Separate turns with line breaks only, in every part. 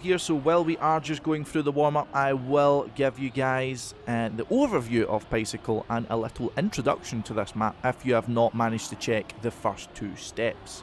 here, so while we are just going through the warm-up, I will give you guys the overview of Bicycle and a little introduction to this map if you have not managed to check the first two steps.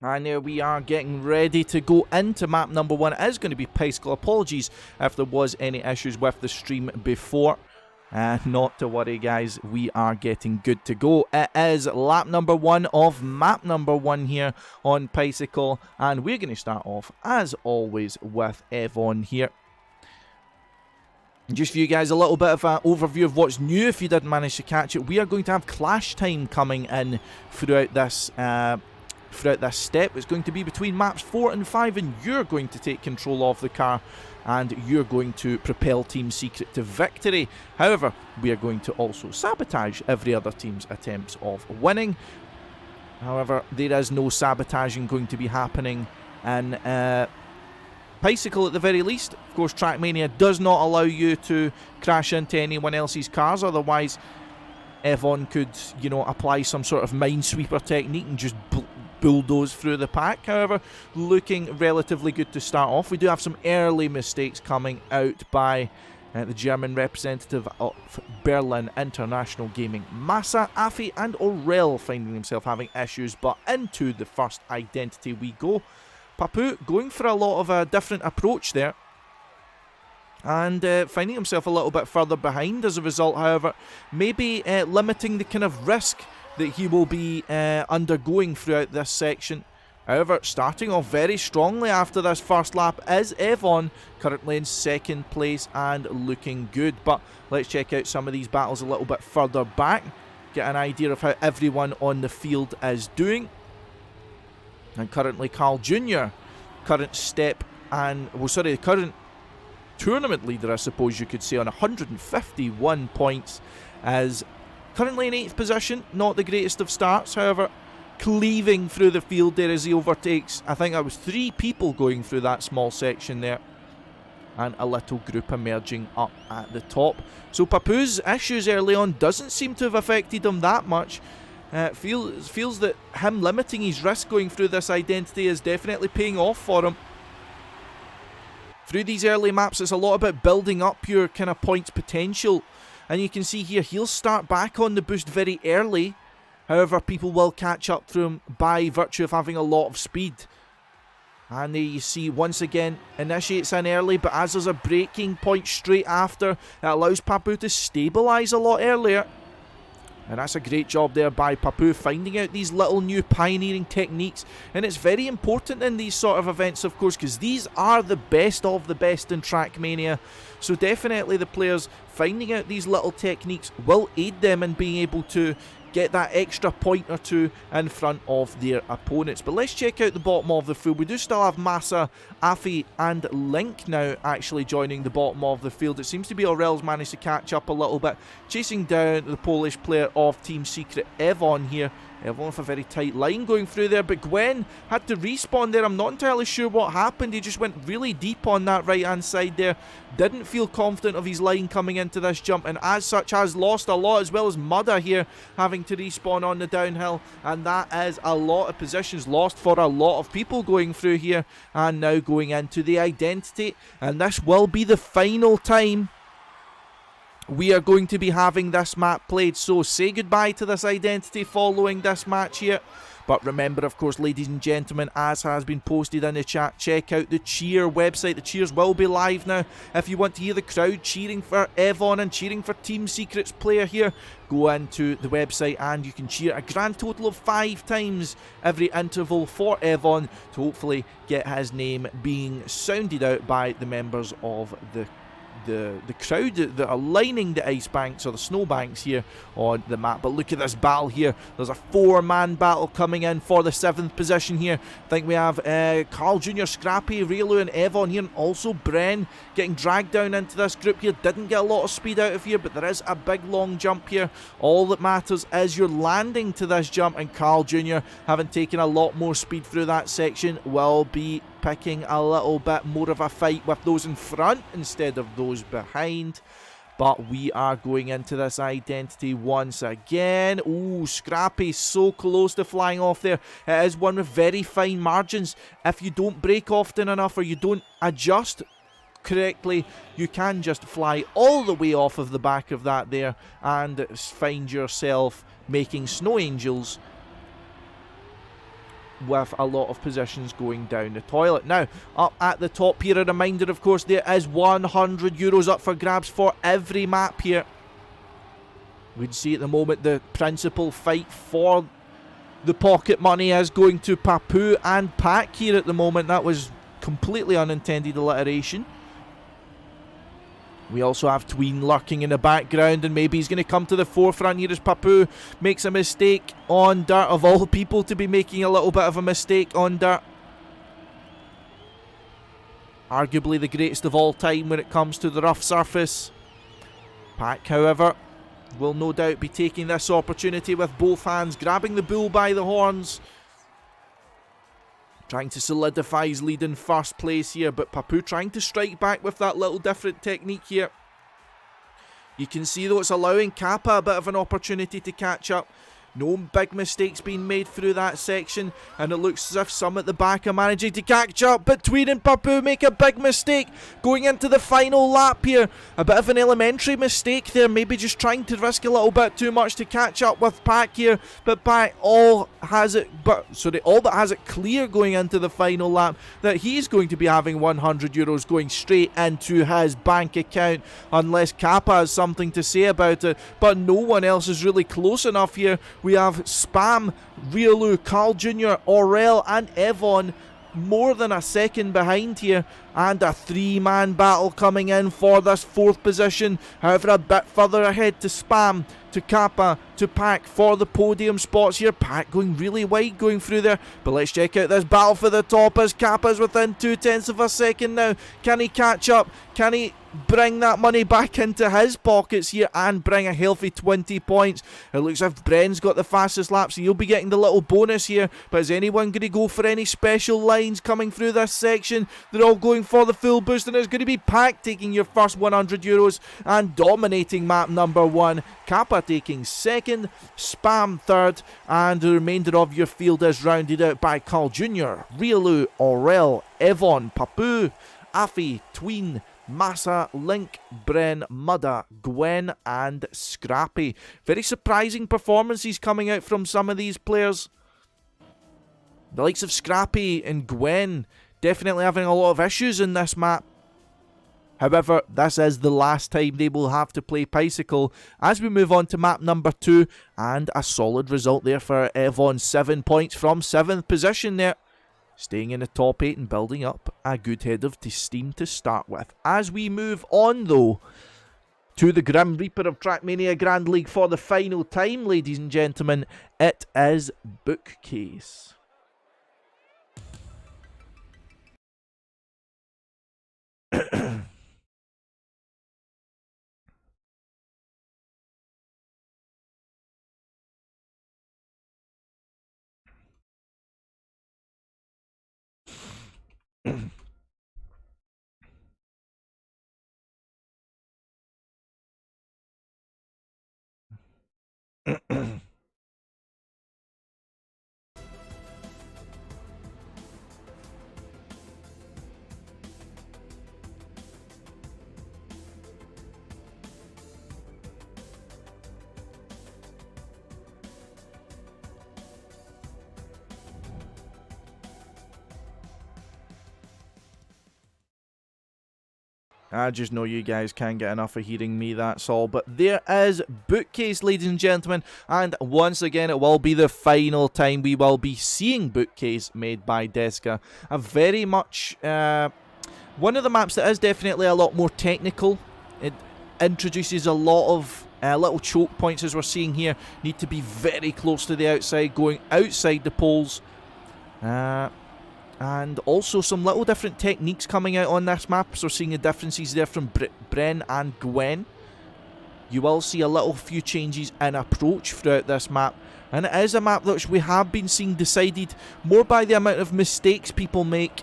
And here we are getting ready to go into map number 1. It is going to be Bicycle. Apologies if there was any issues with the stream before. Not to worry, guys. We are getting good to go. It is lap number 1 of map number 1 here on Bicycle. And we're going to start off, as always, with TMGL here. Just for you guys, a little bit of an overview of what's new if you didn't manage to catch it. We are going to have clash time coming in throughout this step. It's going to be between maps 4 and 5, and you're going to take control of the car and you're going to propel Team Secret to victory. However, we are going to also sabotage every other team's attempts of winning. However, there is no sabotaging going to be happening in Bicycle at the very least. Of course, Trackmania does not allow you to crash into anyone else's cars, otherwise TMGL could, you know, apply some sort of minesweeper technique and just bulldoze through the pack. However, looking relatively good to start off. We do have some early mistakes coming out by the German representative of Berlin International Gaming, Massa, Afi and Aurel finding himself having issues, but into the first identity we go. Papu going for a lot of a different approach there, and finding himself a little bit further behind as a result. However, maybe limiting the kind of risk that he will be undergoing throughout this section. However, starting off very strongly after this first lap is TMGL, currently in second place and looking good. But let's check out some of these battles a little bit further back, get an idea of how everyone on the field is doing. And currently Carl Jr., current step and, well, sorry, the current tournament leader, I suppose you could say, on 151 points, is currently in 8th position. Not the greatest of starts, however, cleaving through the field there as he overtakes, I think that was 3 people going through that small section there, and a little group emerging up at the top. So Papu's issues early on doesn't seem to have affected him that much. Feels that him limiting his risk going through this identity is definitely paying off for him. Through these early maps, it's a lot about building up your kind of points potential. And you can see here, he'll start back on the boost very early. However, people will catch up to him by virtue of having a lot of speed. And there you see, once again, initiates in early, but as there's a braking point straight after, it allows Papu to stabilise a lot earlier. And that's a great job there by Papu, finding out these little new pioneering techniques. And it's very important in these sort of events, of course, because these are the best of the best in Trackmania. So definitely the players finding out these little techniques will aid them in being able to get that extra point or two in front of their opponents. But let's check out the bottom of the field. We do still have Massa, Afi and Link now actually joining the bottom of the field. It seems to be Aurel's managed to catch up a little bit, chasing down the Polish player of Team Secret, TMGL here. TMGL with a very tight line going through there, but Gwen had to respawn there. I'm not entirely sure what happened. He just went really deep on that right hand side there. Didn't feel confident of his line coming into this jump, and as such has lost a lot, as well as Mudda here having to respawn on the downhill, and that is a lot of positions lost for a lot of people going through here. And now going into the identity, and this will be the final time we are going to be having this map played. So say goodbye to this identity following this match here. But remember, of course, ladies and gentlemen, as has been posted in the chat, check out the Cheer website. The Cheers will be live now. If you want to hear the crowd cheering for evoN and cheering for Team Secret's player here, go into the website and you can cheer a grand total of 5 times every interval for evoN to hopefully get his name being sounded out by the members of the crowd that are lining the ice banks or the snow banks here on the map. But look at this battle here. There's a 4-man battle coming in for the 7th position here. I think we have Carl Jr., Scrappy, Riolu and evoN here, and also Bren getting dragged down into this group here. Didn't get a lot of speed out of here, but there is a big long jump here. All that matters is you're landing to this jump, and Carl Jr., having taken a lot more speed through that section, will be picking a little bit more of a fight with those in front instead of those behind. But we are going into this identity once again. Ooh, Scrappy so close to flying off there. It is one with very fine margins. If you don't brake often enough or you don't adjust correctly, you can just fly all the way off of the back of that there and find yourself making snow angels with a lot of positions going down the toilet. Now, up at the top here, a reminder, of course, there is €100 up for grabs for every map here. We'd see at the moment the principal fight for the pocket money is going to Papu and Pack here at the moment. That was completely unintended alliteration. We also have Tween lurking in the background, and maybe he's going to come to the forefront here as Papu makes a mistake on dirt. Of all people to be making a little bit of a mistake on dirt. Arguably the greatest of all time when it comes to the rough surface. Pack, however, will no doubt be taking this opportunity with both hands, grabbing the bull by the horns. Trying to solidify his lead in first place here, but Papu trying to strike back with that little different technique here. You can see though it's allowing Kappa a bit of an opportunity to catch up. No big mistakes being made through that section, and it looks as if some at the back are managing to catch up, but Tween and Papu make a big mistake going into the final lap here. A bit of an elementary mistake there, maybe just trying to risk a little bit too much to catch up with Pack here, but Pack all but has it clear going into the final lap that he's going to be having €100 going straight into his bank account, unless Kappa has something to say about it, but no one else is really close enough here. We have Spam, Riolu, Carl Jr., Aurel and evoN more than a second behind here, and a 3-man battle coming in for this 4th position. However, a bit further ahead to Spam, to Kappa, to Pack for the podium spots here. Pack going really wide going through there, but let's check out this battle for the top as Kappa's within 0.2 of a second now. Can he catch up? Can he bring that money back into his pockets here and bring a healthy 20 points? It looks as if Bren's got the fastest lap, so he'll be getting the little bonus here. But is anyone going to go for any special lines coming through this section? They're all going for the full boost, and it's going to be Pack taking your first €100 and dominating map number 1. Kappa taking 2nd, Spam 3rd, and the remainder of your field is rounded out by Carl Jr., Riolu, Aurel, evoN, Papu, Afi, Tween, Massa, Link, Bren, Mudda, Gwen and Scrappy. Very surprising performances coming out from some of these players. The likes of Scrappy and Gwen definitely having a lot of issues in this map. However, this is the last time they will have to play Bicycle as we move on to map number 2, and a solid result there for evoN. 7 points from 7th position there. Staying in the top 8 and building up a good head of steam to start with. As we move on though to the Grim Reaper of Trackmania Grand League for the final time, ladies and gentlemen, it is Bookcase. I just know you guys can't get enough of hearing me, that's all. But there is Bookcase, ladies and gentlemen. And once again, it will be the final time we will be seeing Bookcase made by Desca. A very much... one of the maps that is definitely a lot more technical. It introduces a lot of little choke points, as we're seeing here. Need to be very close to the outside, going outside the poles. And also some little different techniques coming out on this map. So we're seeing the differences there from Bren and Gwen. You will see a little few changes in approach throughout this map. And it is a map which we have been seeing decided more by the amount of mistakes people make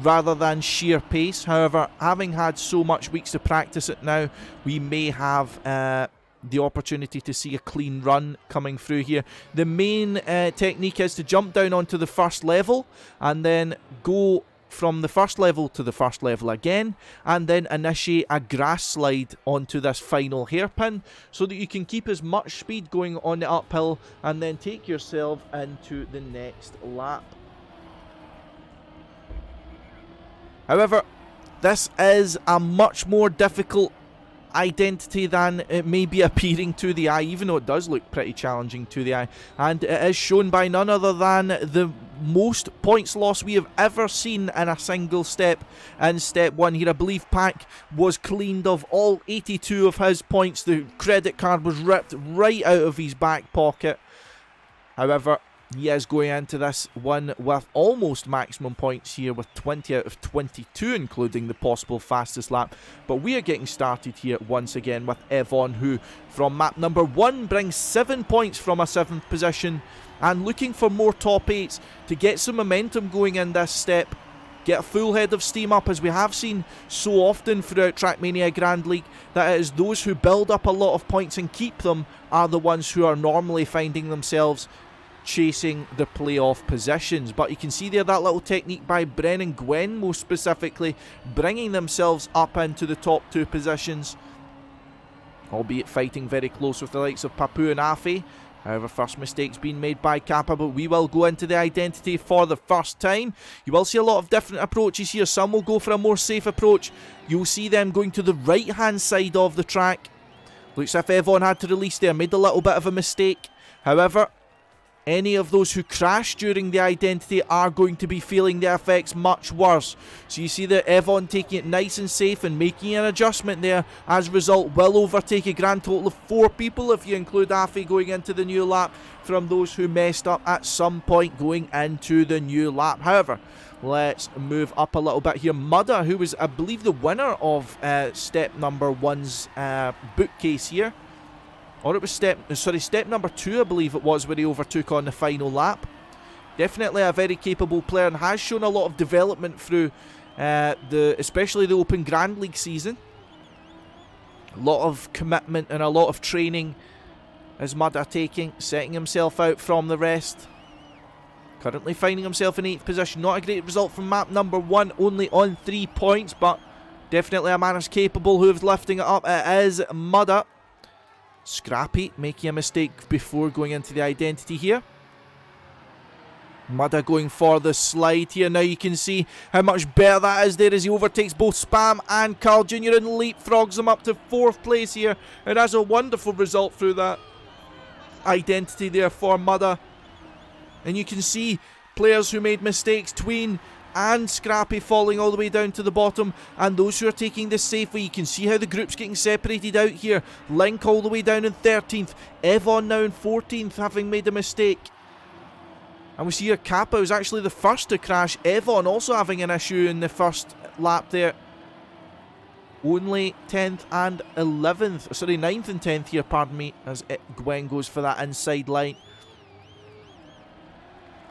rather than sheer pace. However, having had so much weeks to practice it now, we may have the opportunity to see a clean run coming through here. The main technique is to jump down onto the first level and then go from the first level to the first level again, and then initiate a grass slide onto this final hairpin so that you can keep as much speed going on the uphill and then take yourself into the next lap. However, this is a much more difficult identity than it may be appearing to the eye, even though it does look pretty challenging to the eye. And it is shown by none other than the most points lost we have ever seen in a single step in Step 1 here. I believe Pac was cleaned of all 82 of his points. The credit card was ripped right out of his back pocket. However, he is going into this one with almost maximum points here, with 20 out of 22, including the possible fastest lap. But we are getting started here once again with TMGL, who from map number 1 brings 7 points from a 7th position, and looking for more top 8s to get some momentum going in this step. Get a full head of steam up, as we have seen so often throughout Trackmania Grand League, that it is those who build up a lot of points and keep them are the ones who are normally finding themselves chasing the playoff positions. But you can see there that little technique by Bren and Gwen, most specifically, bringing themselves up into the top 2 positions, albeit fighting very close with the likes of Papu and Afi. However, first mistakes being made by Kappa, but we will go into the identity for the first time. You will see a lot of different approaches here. Some will go for a more safe approach. You'll see them going to the right hand side of the track. Looks as if TMGL had to release there, made a little bit of a mistake. However, any of those who crash during the identity are going to be feeling the effects much worse. So you see that TMGL taking it nice and safe and making an adjustment there. As a result, will overtake a grand total of 4 people if you include Afi going into the new lap from those who messed up at some point going into the new lap. However, let's move up a little bit here. Mudda, who was, I believe, the winner of step number 1's bookcase here. Or it was step number 2, I believe it was, where he overtook on the final lap. Definitely a very capable player and has shown a lot of development through especially the Open Grand League season. A lot of commitment and a lot of training is Mudda taking, setting himself out from the rest. Currently finding himself in 8th position. Not a great result from map number 1, only on 3 points, but definitely a man who's capable, who's lifting it up. It is Mudda. Scrappy making a mistake before going into the identity here. Mudda going for the slide here. Now you can see how much better that is there as he overtakes both Spam and Carl Jr. and leapfrogs them up to 4th place here. And has a wonderful result through that identity there for Mudda. And you can see players who made mistakes, Tween and Scrappy, falling all the way down to the bottom, and those who are taking this safely. You can see how the group's getting separated out here. Link all the way down in 13th, TMGL now in 14th, having made a mistake. And we see here Kappa was actually the first to crash. TMGL also having an issue in the first lap there. Only 10th and 11th, sorry, 9th and 10th here, pardon me, as Gwen goes for that inside line.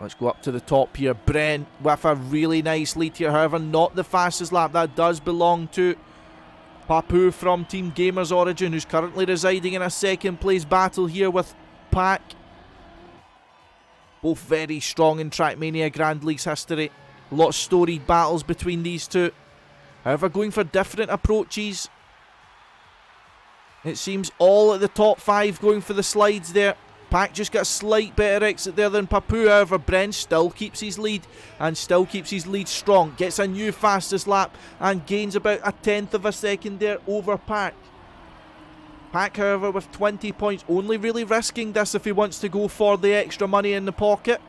Let's go up to the top here. Bren with a really nice lead here. However, not the fastest lap. That does belong to Papu from Team Gamers Origin, who's currently residing in a 2nd place battle here with Pac. Both very strong in Trackmania Grand League's history. A lot of storied battles between these two. However, going for different approaches. It seems all at the top 5 going for the slides there. Pack just got a slight better exit there than Papu. However, Bren still keeps his lead and still keeps his lead strong. Gets a new fastest lap and gains about a tenth of a second there over Pack. Pack, however, with 20 points, only really risking this if he wants to go for the extra money in the pocket.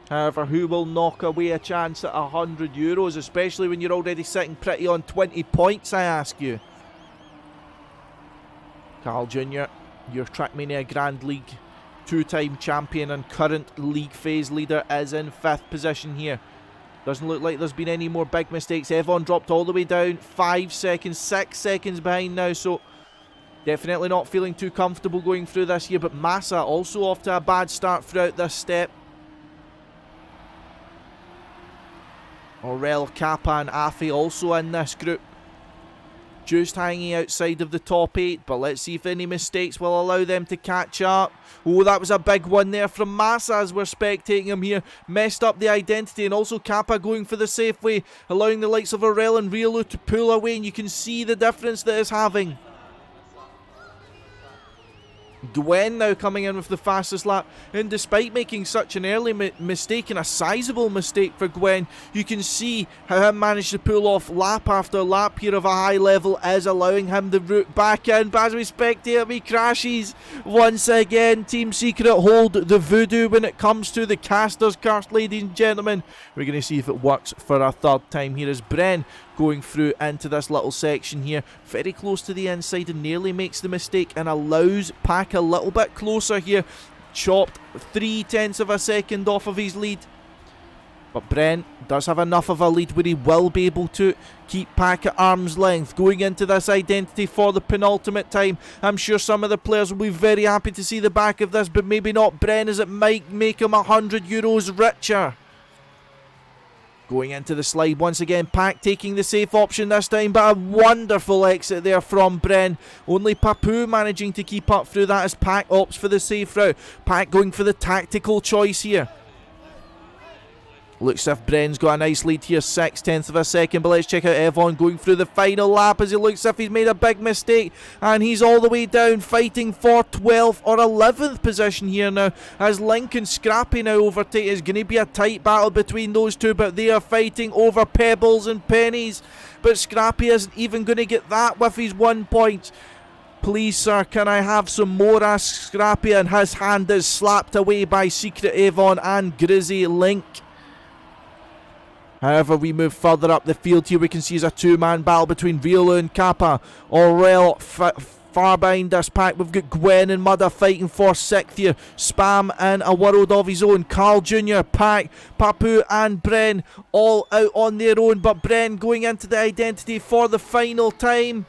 However, who will knock away a chance at €100, especially when you're already sitting pretty on 20 points, I ask you? Carl Jr., your Trackmania Grand League two-time champion and current league phase leader, is in 5th position here. Doesn't look like there's been any more big mistakes. evoN dropped all the way down, 5 seconds, 6 seconds behind now, so definitely not feeling too comfortable going through this here. But Massa also off to a bad start throughout this step. Aurel, Kappa and Afi also in this group, just hanging outside of the top 8, but let's see if any mistakes will allow them to catch up. Oh, that was a big one there from Massa as we're spectating him here. Messed up the identity, and also Kappa going for the safe way, allowing the likes of Aurel and Riolu to pull away, and you can see the difference that it's having. Gwen now coming in with the fastest lap, and despite making such an early mistake, and a sizable mistake for Gwen, you can see how him managed to pull off lap after lap here of a high level is allowing him the route back in. But as we spectate him, he crashes once again. Team Secret hold the voodoo when it comes to the caster's curse, ladies and gentlemen. We're going to see if it works for a third time here as Bren going through into this little section here, very close to the inside, and nearly makes the mistake and allows Pack a little bit closer here. Chopped 0.3 of a second off of his lead, but Bren does have enough of a lead where he will be able to keep Pack at arm's length. Going into this identity for the penultimate time, I'm sure some of the players will be very happy to see the back of this, but maybe not Bren, as it might make him €100 richer. Going into the slide once again, Pack taking the safe option this time, but a wonderful exit there from Bren. Only Papu managing to keep up through that as Pack opts for the safe route. Pack going for the tactical choice here. Looks as if Bren's got a nice lead here, 0.6 of a second, but let's check out evoN going through the final lap as it looks as if he's made a big mistake, and he's all the way down, fighting for 12th or 11th position here now, as Link and Scrappy now overtake. It's going to be a tight battle between those two, but they are fighting over pebbles and pennies, but Scrappy isn't even going to get that with his 1 point. Please, sir, can I have some more? Asks Scrappy, and his hand is slapped away by Secret.evoN and Grizzy Link. However, we move further up the field here. We can see it's a two-man battle between Riolu and Kappa. Aurel far behind us. Pack, we've got Gwen and Mudda fighting for 6th here. Spam in a world of his own. Carl Jr., Pack, Papu and Bren all out on their own, but Bren going into the identity for the final time.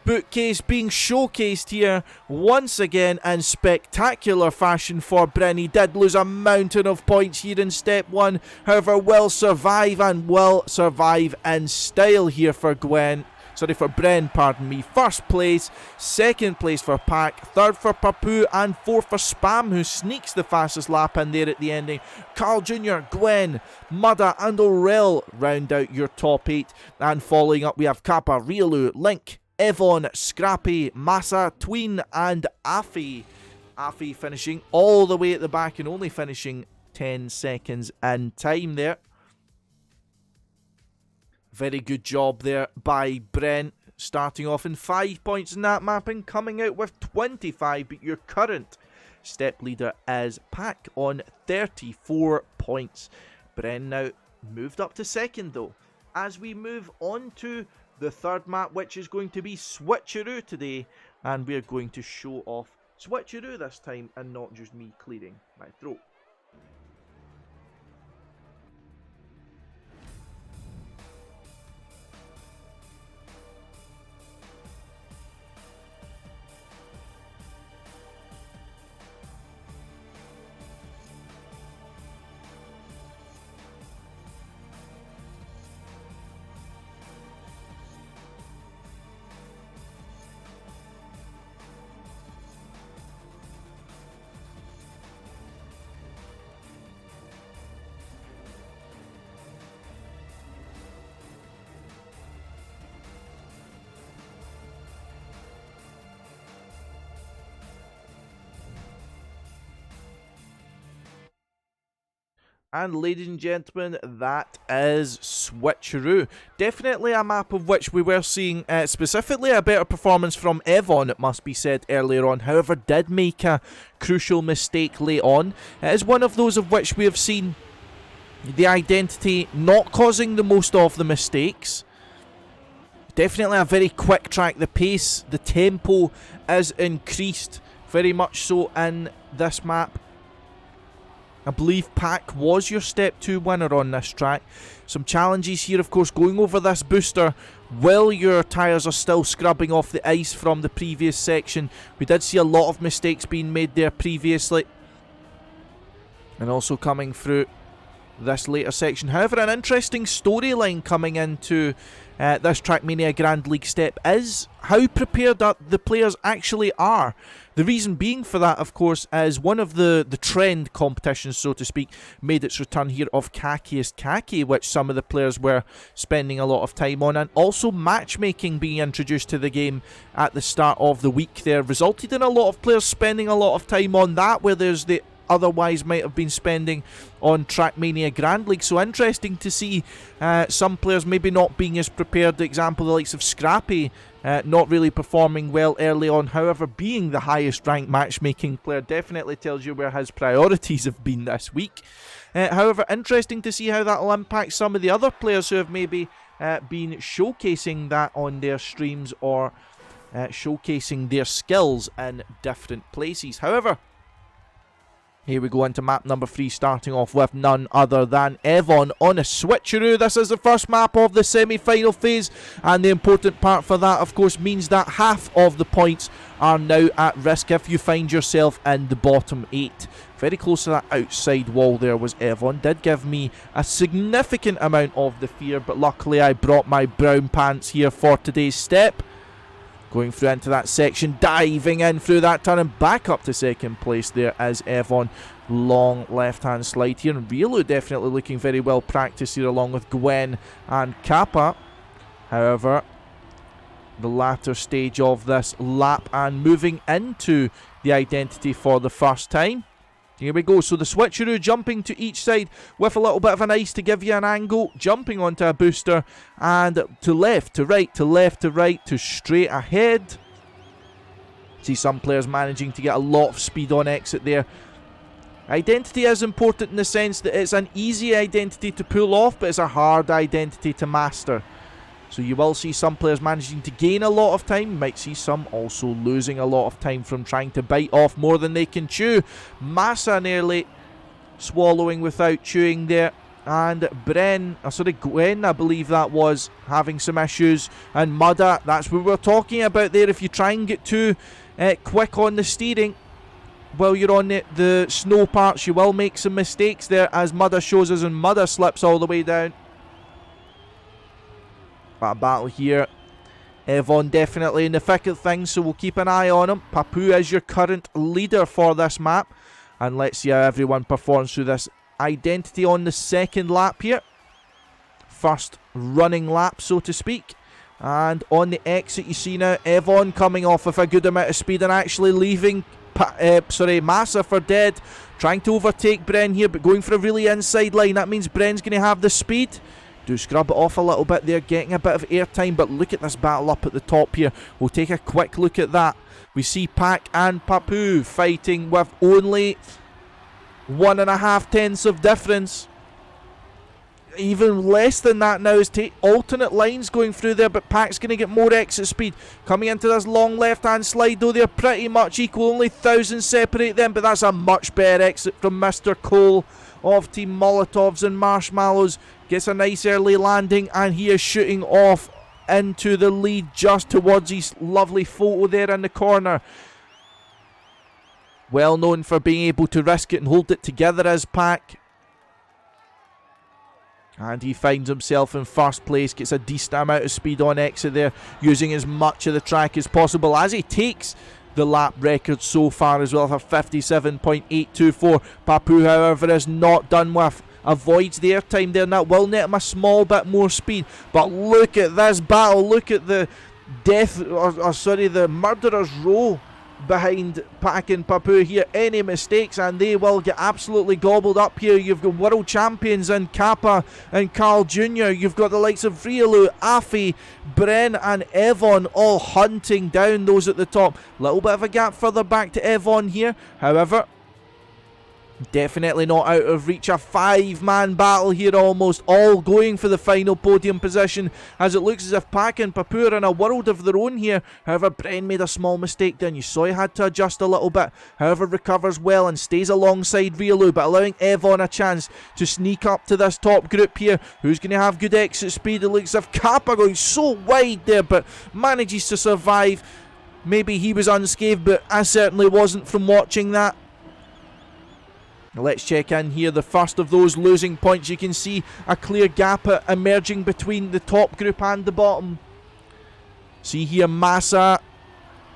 Bookcase being showcased here once again in spectacular fashion for Bren. He did lose a mountain of points here in step 1, however will survive, and will survive in style here for Bren, pardon me. 1st place, 2nd place for Pack, 3rd for Papu, and 4th for Spam, who sneaks the fastest lap in there at the ending. Carl Jr., Gwen, Mudda and Aurel round out your top 8, and following up we have Kappa, Riolu, Link, evoN, Scrappy, Massa, Tween and Afi. Afi finishing all the way at the back and only finishing 10 seconds in time there. Very good job there by Bren, starting off in 5 points in that map and coming out with 25, but your current step leader is Pack on 34 points. Bren now moved up to 2nd though, as we move on to the 3rd map, which is going to be Switcheroo today, and we're going to show off Switcheroo this time and not just me clearing my throat. And ladies and gentlemen, that is Switcheroo. Definitely a map of which we were seeing specifically a better performance from TMGL, it must be said, earlier on. However, did make a crucial mistake late on. It is one of those of which we have seen the Identity not causing the most of the mistakes. Definitely a very quick track. The pace, the tempo is increased very much so in this map. I believe Pack was your Step 2 winner on this track. Some challenges here, of course, going over this booster while your tyres are still scrubbing off the ice from the previous section. We did see a lot of mistakes being made there previously. And also coming through this later section. However, an interesting storyline coming into this Trackmania Grand League step is how prepared the players actually are. The reason being for that, of course, is one of the trend competitions, so to speak, made its return here of Khaki Khaki, which some of the players were spending a lot of time on, and also matchmaking being introduced to the game at the start of the week there resulted in a lot of players spending a lot of time on that, where there's the otherwise might have been spending on Trackmania Grand League. So interesting to see some players maybe not being as prepared. Example, the likes of Scrappy not really performing well early on. However, being the highest ranked matchmaking player definitely tells you where his priorities have been this week. However, interesting to see how that will impact some of the other players who have maybe been showcasing that on their streams or showcasing their skills in different places. However, here we go into map number 3, starting off with none other than TMGL on a Switcheroo. This is the first map of the semi-final phase, and the important part for that, of course, means that half of the points are now at risk if you find yourself in the bottom 8. Very close to that outside wall there was TMGL. Did give me a significant amount of the fear, but luckily I brought my brown pants here for today's step. Going through into that section, diving in through that turn and back up to second place there as TMGL. Long left-hand slide here. And Riolu definitely looking very well practiced here along with Gwen and Kappa. However, the latter stage of this lap and moving into the Identity for the first time. Here we go, so the Switcheroo jumping to each side with a little bit of an ice to give you an angle, jumping onto a booster, and to left, to right, to left, to right, to straight ahead. See some players managing to get a lot of speed on exit there. Identity is important in the sense that it's an easy identity to pull off, but it's a hard identity to master. So you will see some players managing to gain a lot of time. You might see some also losing a lot of time from trying to bite off more than they can chew. Massa nearly swallowing without chewing there. And Gwen, I believe that was, having some issues. And Mudda, that's what we're talking about there. If you try and get too quick on the steering while you're on the snow parts, you will make some mistakes there, as Mudda shows us, and Mudda slips all the way down. But a battle here. TMGL definitely in the thick of things, so we'll keep an eye on him. Papu is your current leader for this map. And let's see how everyone performs through this Identity on the second lap here. First running lap, so to speak. And on the exit, you see now TMGL coming off with a good amount of speed and actually leaving Massa for dead. Trying to overtake Bren here, but going for a really inside line. That means Bren's going to have the speed. Do scrub it off a little bit there, getting a bit of airtime, but look at this battle up at the top here. We'll take a quick look at that. We see Pack and Papu fighting with only 1.5 tenths of difference. Even less than that now is alternate lines going through there, but Pack's going to get more exit speed. Coming into this long left-hand slide, though, they're pretty much equal. Only 1,000 separate them, but that's a much better exit from Mr. Cole of Team Molotovs and Marshmallows. Gets a nice early landing, and he is shooting off into the lead just towards his lovely photo there in the corner. Well known for being able to risk it and hold it together as Pack. And he finds himself in first place, gets a decent amount of speed on exit there, using as much of the track as possible as he takes the lap record so far as well, for 57.824. Papu, however, is not done with. Avoids the airtime there, and that will net him a small bit more speed. But look at this battle, look at the the murderer's row behind Pak and Papu here. Any mistakes and they will get absolutely gobbled up here. You've got world champions and Kappa and Carl Jr. You've got the likes of Riolu, Afi, Bren and evoN all hunting down those at the top. Little bit of a gap further back to evoN here. However, definitely not out of reach. A 5-man battle here, almost all going for the final podium position, as it looks as if Pak and Papu are in a world of their own here. However, Bren made a small mistake then. You saw he had to adjust a little bit. However, recovers well and stays alongside Riolu, but allowing evoN a chance to sneak up to this top group here. Who's going to have good exit speed? It looks as if Kappa going so wide there, but manages to survive. Maybe he was unscathed, but I certainly wasn't from watching that. Let's check in here. The first of those losing points. You can see a clear gap emerging between the top group and the bottom. See here, Massa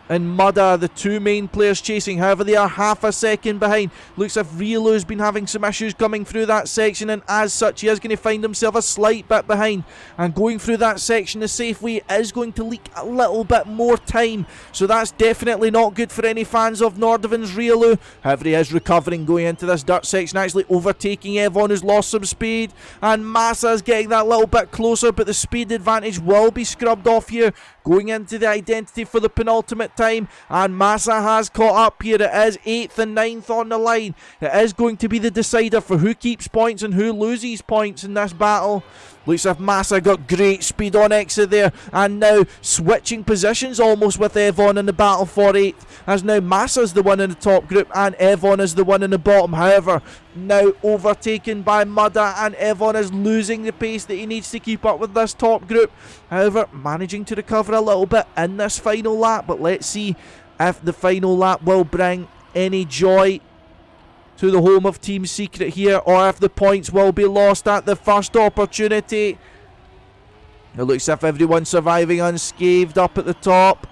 and Mudda, the two main players chasing. However, they are half a second behind. Looks as if Rielu's been having some issues coming through that section, and as such, he is going to find himself a slight bit behind. And going through that section the safe way is going to leak a little bit more time. So that's definitely not good for any fans of Nordavin's Rielu. However, he is recovering going into this dirt section, actually overtaking evoN, who's lost some speed. And Massa's getting that little bit closer, but the speed advantage will be scrubbed off here. Going into the identity for the penultimate time, and Massa has caught up here. It is 8th and 9th on the line. It is going to be the decider for who keeps points and who loses points in this battle. Looks as if Massa got great speed on exit there, and now switching positions almost with evoN in the battle for 8th, as now Massa's the one in the top group and evoN is the one in the bottom. However, now overtaken by Mudda, and evoN is losing the pace that he needs to keep up with this top group. However, managing to recover a little bit in this final lap, but let's see if the final lap will bring any joy to the home of Team Secret here, or if the points will be lost at the first opportunity. It looks as if everyone's surviving unscathed up at the top.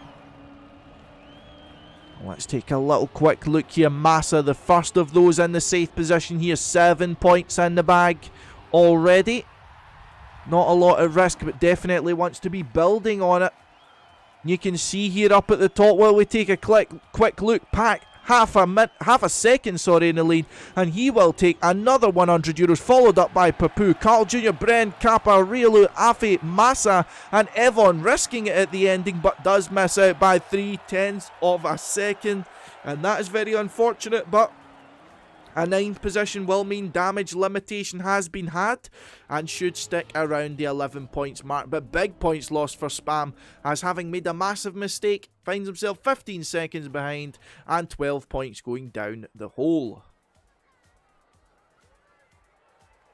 Let's take a little quick look here. Massa, the first of those in the safe position here. 7 points in the bag already. Not a lot of risk, but definitely wants to be building on it. You can see here up at the top, while we take a quick look, Pak half a second in the lead, and he will take another €100, followed up by Papu, Carl Jr., Bren, Kappa, Rielu, Afi, Massa, and evoN risking it at the ending, but does miss out by 0.3 of a second, and that is very unfortunate. But a 9th position will mean damage limitation has been had and should stick around the 11 points mark. But big points lost for Spam, as having made a massive mistake, finds himself 15 seconds behind and 12 points going down the hole.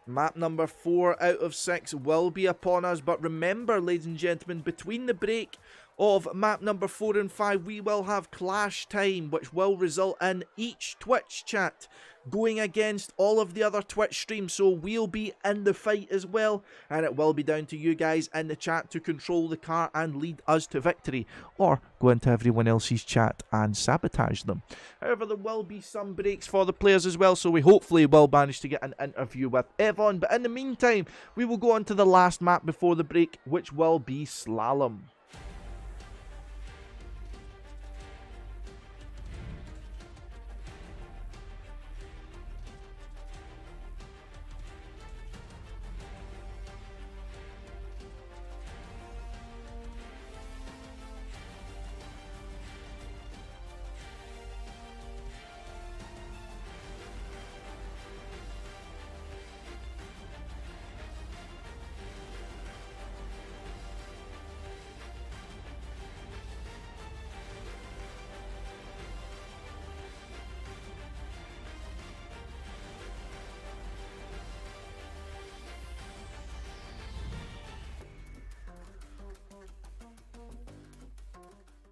Map number 4 out of 6 will be upon us, but remember, ladies and gentlemen, between the break of map number 4 and 5, we will have clash time, which will result in each Twitch chat going against all of the other Twitch streams, so we'll be in the fight as well, and it will be down to you guys in the chat to control the car and lead us to victory, or go into everyone else's chat and sabotage them. However, there will be some breaks for the players as well, so we hopefully will manage to get an interview with evoN, but in the meantime, we will go on to the last map before the break, which will be Slalom.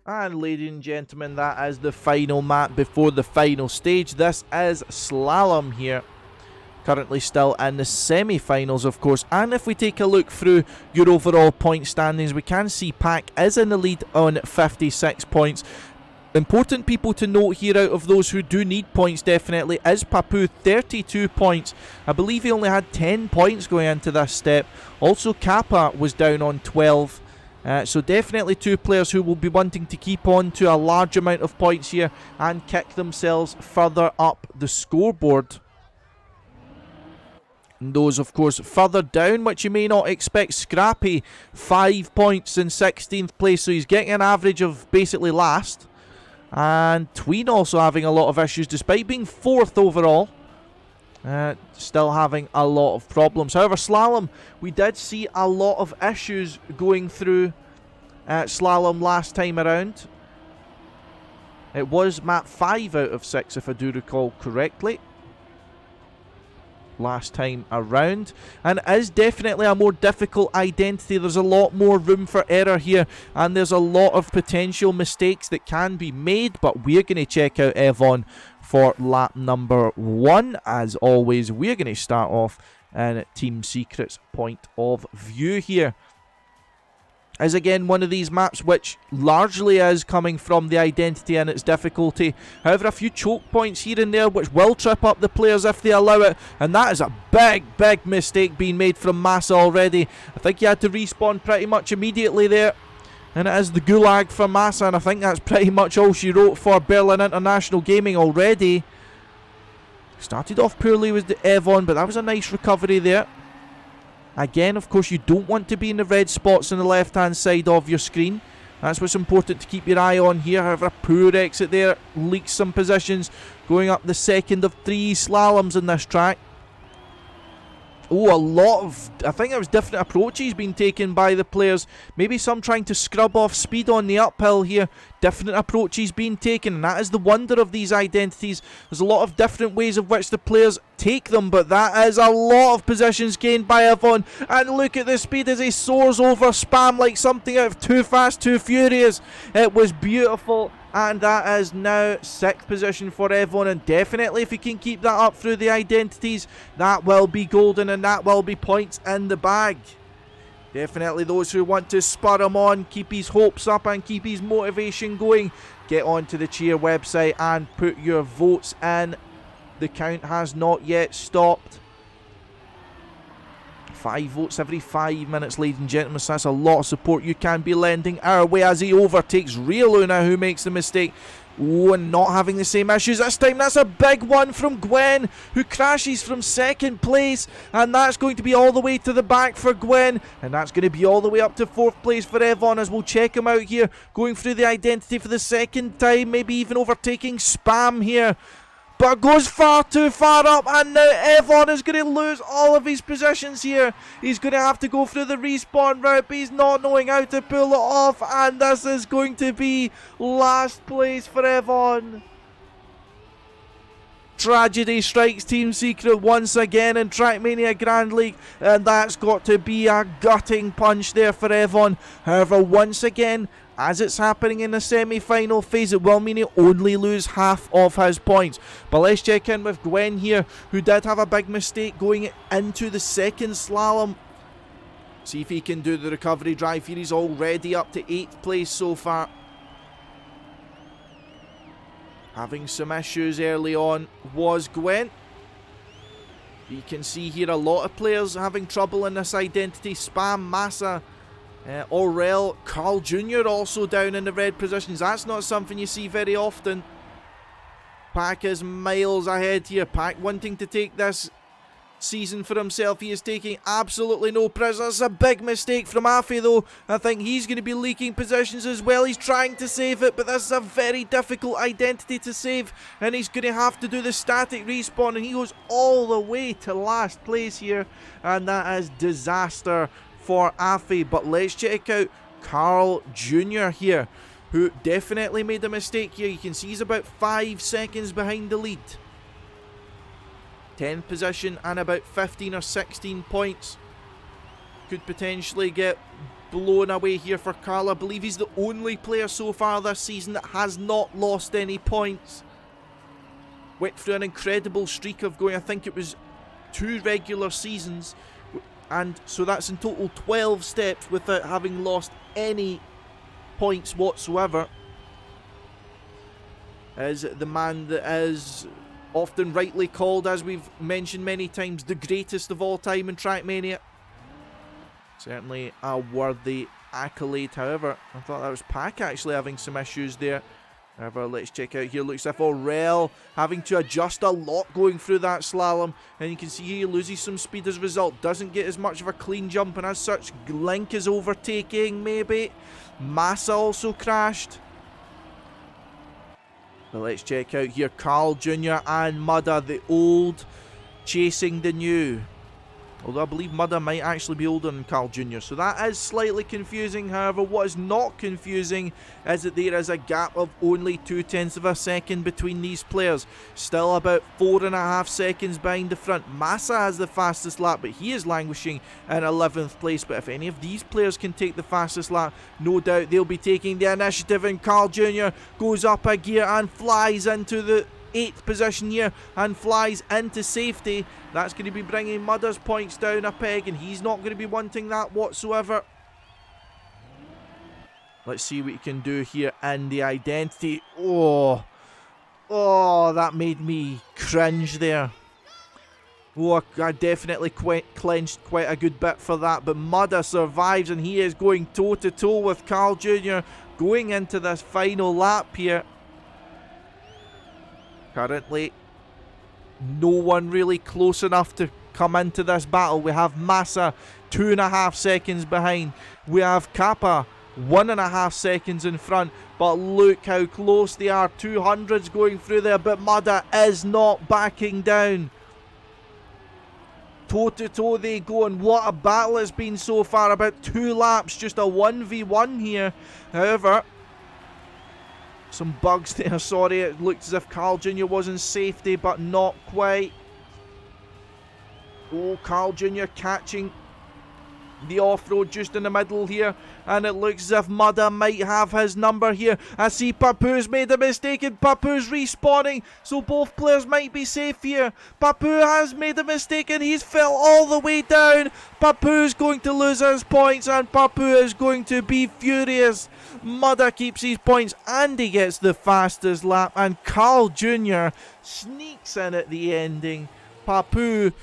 And ladies and gentlemen, that is the final map before the final stage. This is Slalom here. Currently still in the semi-finals, of course. And if we take a look through your overall point standings, we can see Pak is in the lead on 56 points. Important people to note here, out of those who do need points definitely, is Papu, 32 points. I believe he only had 10 points going into this step. Also, Kappa was down on 12. So definitely two players who will be wanting to keep on to a large amount of points here and kick themselves further up the scoreboard. And those, of course, further down, which you may not expect. Scrappy, 5 points in 16th place, so he's getting an average of basically last. And Tween also having a lot of issues, despite being 4th overall. Still having a lot of problems. However, Slalom, we did see a lot of issues going through Slalom last time around. It was map 5 out of 6, if I do recall correctly, last time around, and it is definitely a more difficult identity. There's a lot more room for error here, and there's a lot of potential mistakes that can be made, but we're going to check out evoN for lap number 1. As always, we're going to start off in Team Secret's point of view here. Is again one of these maps which largely is coming from the identity and its difficulty. However, a few choke points here and there which will trip up the players if they allow it, and that is a big mistake being made from Massa already. I think he had to respawn pretty much immediately there, and it is the gulag for Massa, and I think that's pretty much all she wrote for Berlin International Gaming already. Started off poorly with the evoN, but that was a nice recovery there. Again, of course, you don't want to be in the red spots on the left-hand side of your screen. That's what's important to keep your eye on here. However, a poor exit there leaks some positions. Going up the second of 3 slaloms in this track. Oh, a lot of, I think it was different approaches being taken by the players. Maybe some trying to scrub off speed on the uphill here. Different approaches being taken, and that is the wonder of these identities. There's a lot of different ways of which the players take them, but that is a lot of positions gained by evoN. And look at the speed as he soars over Spam like something out of Too Fast, Too Furious. It was beautiful. And that is now 6th position for evoN, and definitely if he can keep that up through the identities, that will be golden and that will be points in the bag. Definitely those who want to spur him on, keep his hopes up and keep his motivation going, get onto the cheer website and put your votes in. The count has not yet stopped. 5 votes every 5 minutes, ladies and gentlemen, so that's a lot of support you can be lending our way as he overtakes Rio Luna, who makes the mistake. Oh, and not having the same issues this time. That's a big one from Gwen, who crashes from 2nd place, and that's going to be all the way to the back for Gwen, and that's going to be all the way up to 4th place for evoN, as we'll check him out here, going through the identity for the 2nd time, maybe even overtaking Spam here. But goes far too far up, and now evoN is going to lose all of his positions here. He's going to have to go through the respawn route, but he's not knowing how to pull it off, and this is going to be last place for evoN. Tragedy strikes Team Secret once again in Trackmania Grand League, and that's got to be a gutting punch there for evoN. However, once again, as it's happening in the semi-final phase, it will mean he only lose half of his points. But let's check in with Gwen here, who did have a big mistake going into the 2nd slalom. See if he can do the recovery drive here. He's already up to 8th place so far. Having some issues early on was Gwen. You can see here a lot of players having trouble in this identity. Spam, Massa, Aurel, Carl Jr. also down in the red positions. That's not something you see very often. Pack is miles ahead here. Pack wanting to take this season for himself. He is taking absolutely no prisoners. A big mistake from Afi though. I think he's going to be leaking positions as well. He's trying to save it, but this is a very difficult identity to save, and he's going to have to do the static respawn, and he goes all the way to last place here, and that is disaster for Afi. But let's check out Carl Jr. here, who definitely made a mistake here. You can see he's about 5 seconds behind the lead. 10th position and about 15 or 16 points. Could potentially get blown away here for Carl. I believe he's the only player so far this season that has not lost any points. Went through an incredible streak of going, I think it was 2 regular seasons, and so that's in total 12 steps without having lost any points whatsoever. As the man that is often rightly called, as we've mentioned many times, the greatest of all time in Trackmania. Certainly a worthy accolade. However, I thought that was Pack actually having some issues there. However, let's check out here. Looks as if Aurel having to adjust a lot going through that slalom. And you can see he loses some speed as a result. Doesn't get as much of a clean jump. And as such, Link is overtaking maybe. Massa also crashed. But let's check out here. Carl Jr. and Mudda, the old chasing the new. Although I believe Mudda might actually be older than Carl Jr. So that is slightly confusing. However, what is not confusing is that there is a gap of only 0.2 of a second between these players. Still about 4.5 seconds behind the front. Massa has the fastest lap, but he is languishing in 11th place. But if any of these players can take the fastest lap, no doubt they'll be taking the initiative. And Carl Jr. goes up a gear and flies into the 8th position here and flies into safety. That's going to be bringing Mudda's points down a peg, and he's not going to be wanting that whatsoever. Let's see what he can do here in the identity. Oh, that made me cringe there. Oh, I definitely clenched quite a good bit for that, but Mudda survives, and he is going toe-to-toe with Carl Jr. going into this final lap here. Currently, no one really close enough to come into this battle. We have Massa 2.5 seconds behind. We have Kappa 1.5 seconds in front. But look how close they are. 200s going through there, but Mudda is not backing down. Toe-to-toe they go, and what a battle it's been so far. About 2 laps, just a 1v1 here. However, some bugs there, sorry. It looked as if Carl Jr. was in safety, but not quite. Oh, Carl Jr. catching the off-road just in the middle here. And it looks as if Mudda might have his number here. I see Papu's made a mistake, and Papu's respawning. So both players might be safe here. Papu has made a mistake, and he's fell all the way down. Papu's going to lose his points, and Papu is going to be furious. Mudda keeps his points, and he gets the fastest lap. And Carl Jr. sneaks in at the ending. Papu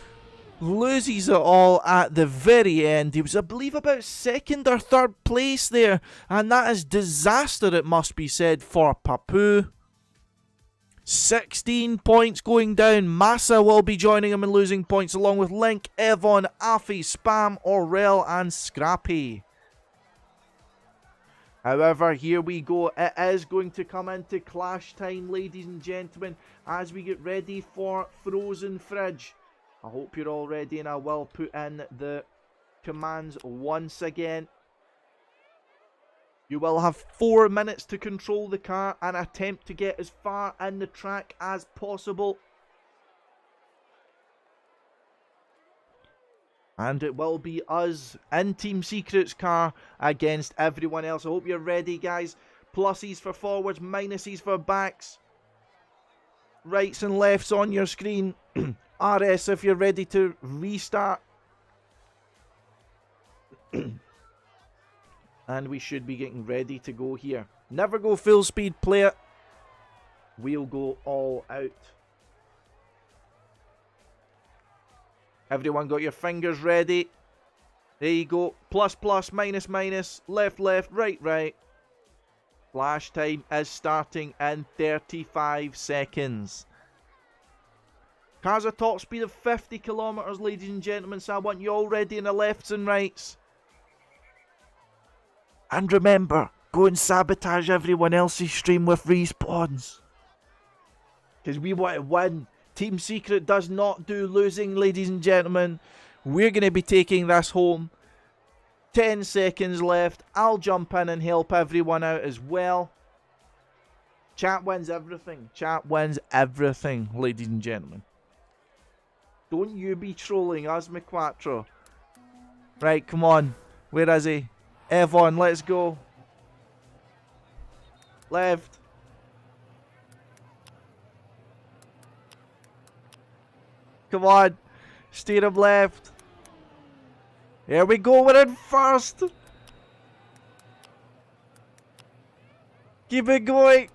loses it all at the very end. He was, I believe, about 2nd or 3rd place there, and that is disaster, it must be said, for Papu. 16 points going down. Massa will be joining him in losing points, along with Link, TMGL, Afi, Spam, Aurel, and Scrappy. However, here we go. It is going to come into clash time, ladies and gentlemen, as we get ready for Frozen Fridge. I hope you're all ready, and I will put in the commands once again. You will have 4 minutes to control the car and attempt to get as far in the track as possible. And it will be us in Team Secret's car against everyone else. I hope you're ready, guys. Pluses for forwards, minuses for backs. Rights and lefts on your screen. RS if you're ready to restart. And we should be getting ready to go here. Never go full speed, play it. We'll go all out. Everyone got your fingers ready. There you go. Plus, plus, minus, minus. Left, left, right, right. Flash time is starting in 35 seconds. Car's a top speed of 50 kilometers, ladies and gentlemen, so I want you all ready in the lefts and rights. And remember, go and sabotage everyone else's stream with respawns. Because we want to win. Team Secret does not do losing, ladies and gentlemen. We're going to be taking this home. 10 seconds left. I'll jump in and help everyone out as well. Chat wins everything. Chat wins everything, ladies and gentlemen. Don't you be trolling us, McQuattro. Right, come on. Where is he? TMGL, let's go. Left. Come on. Steer him left. Here we go. We're in first. Keep it going.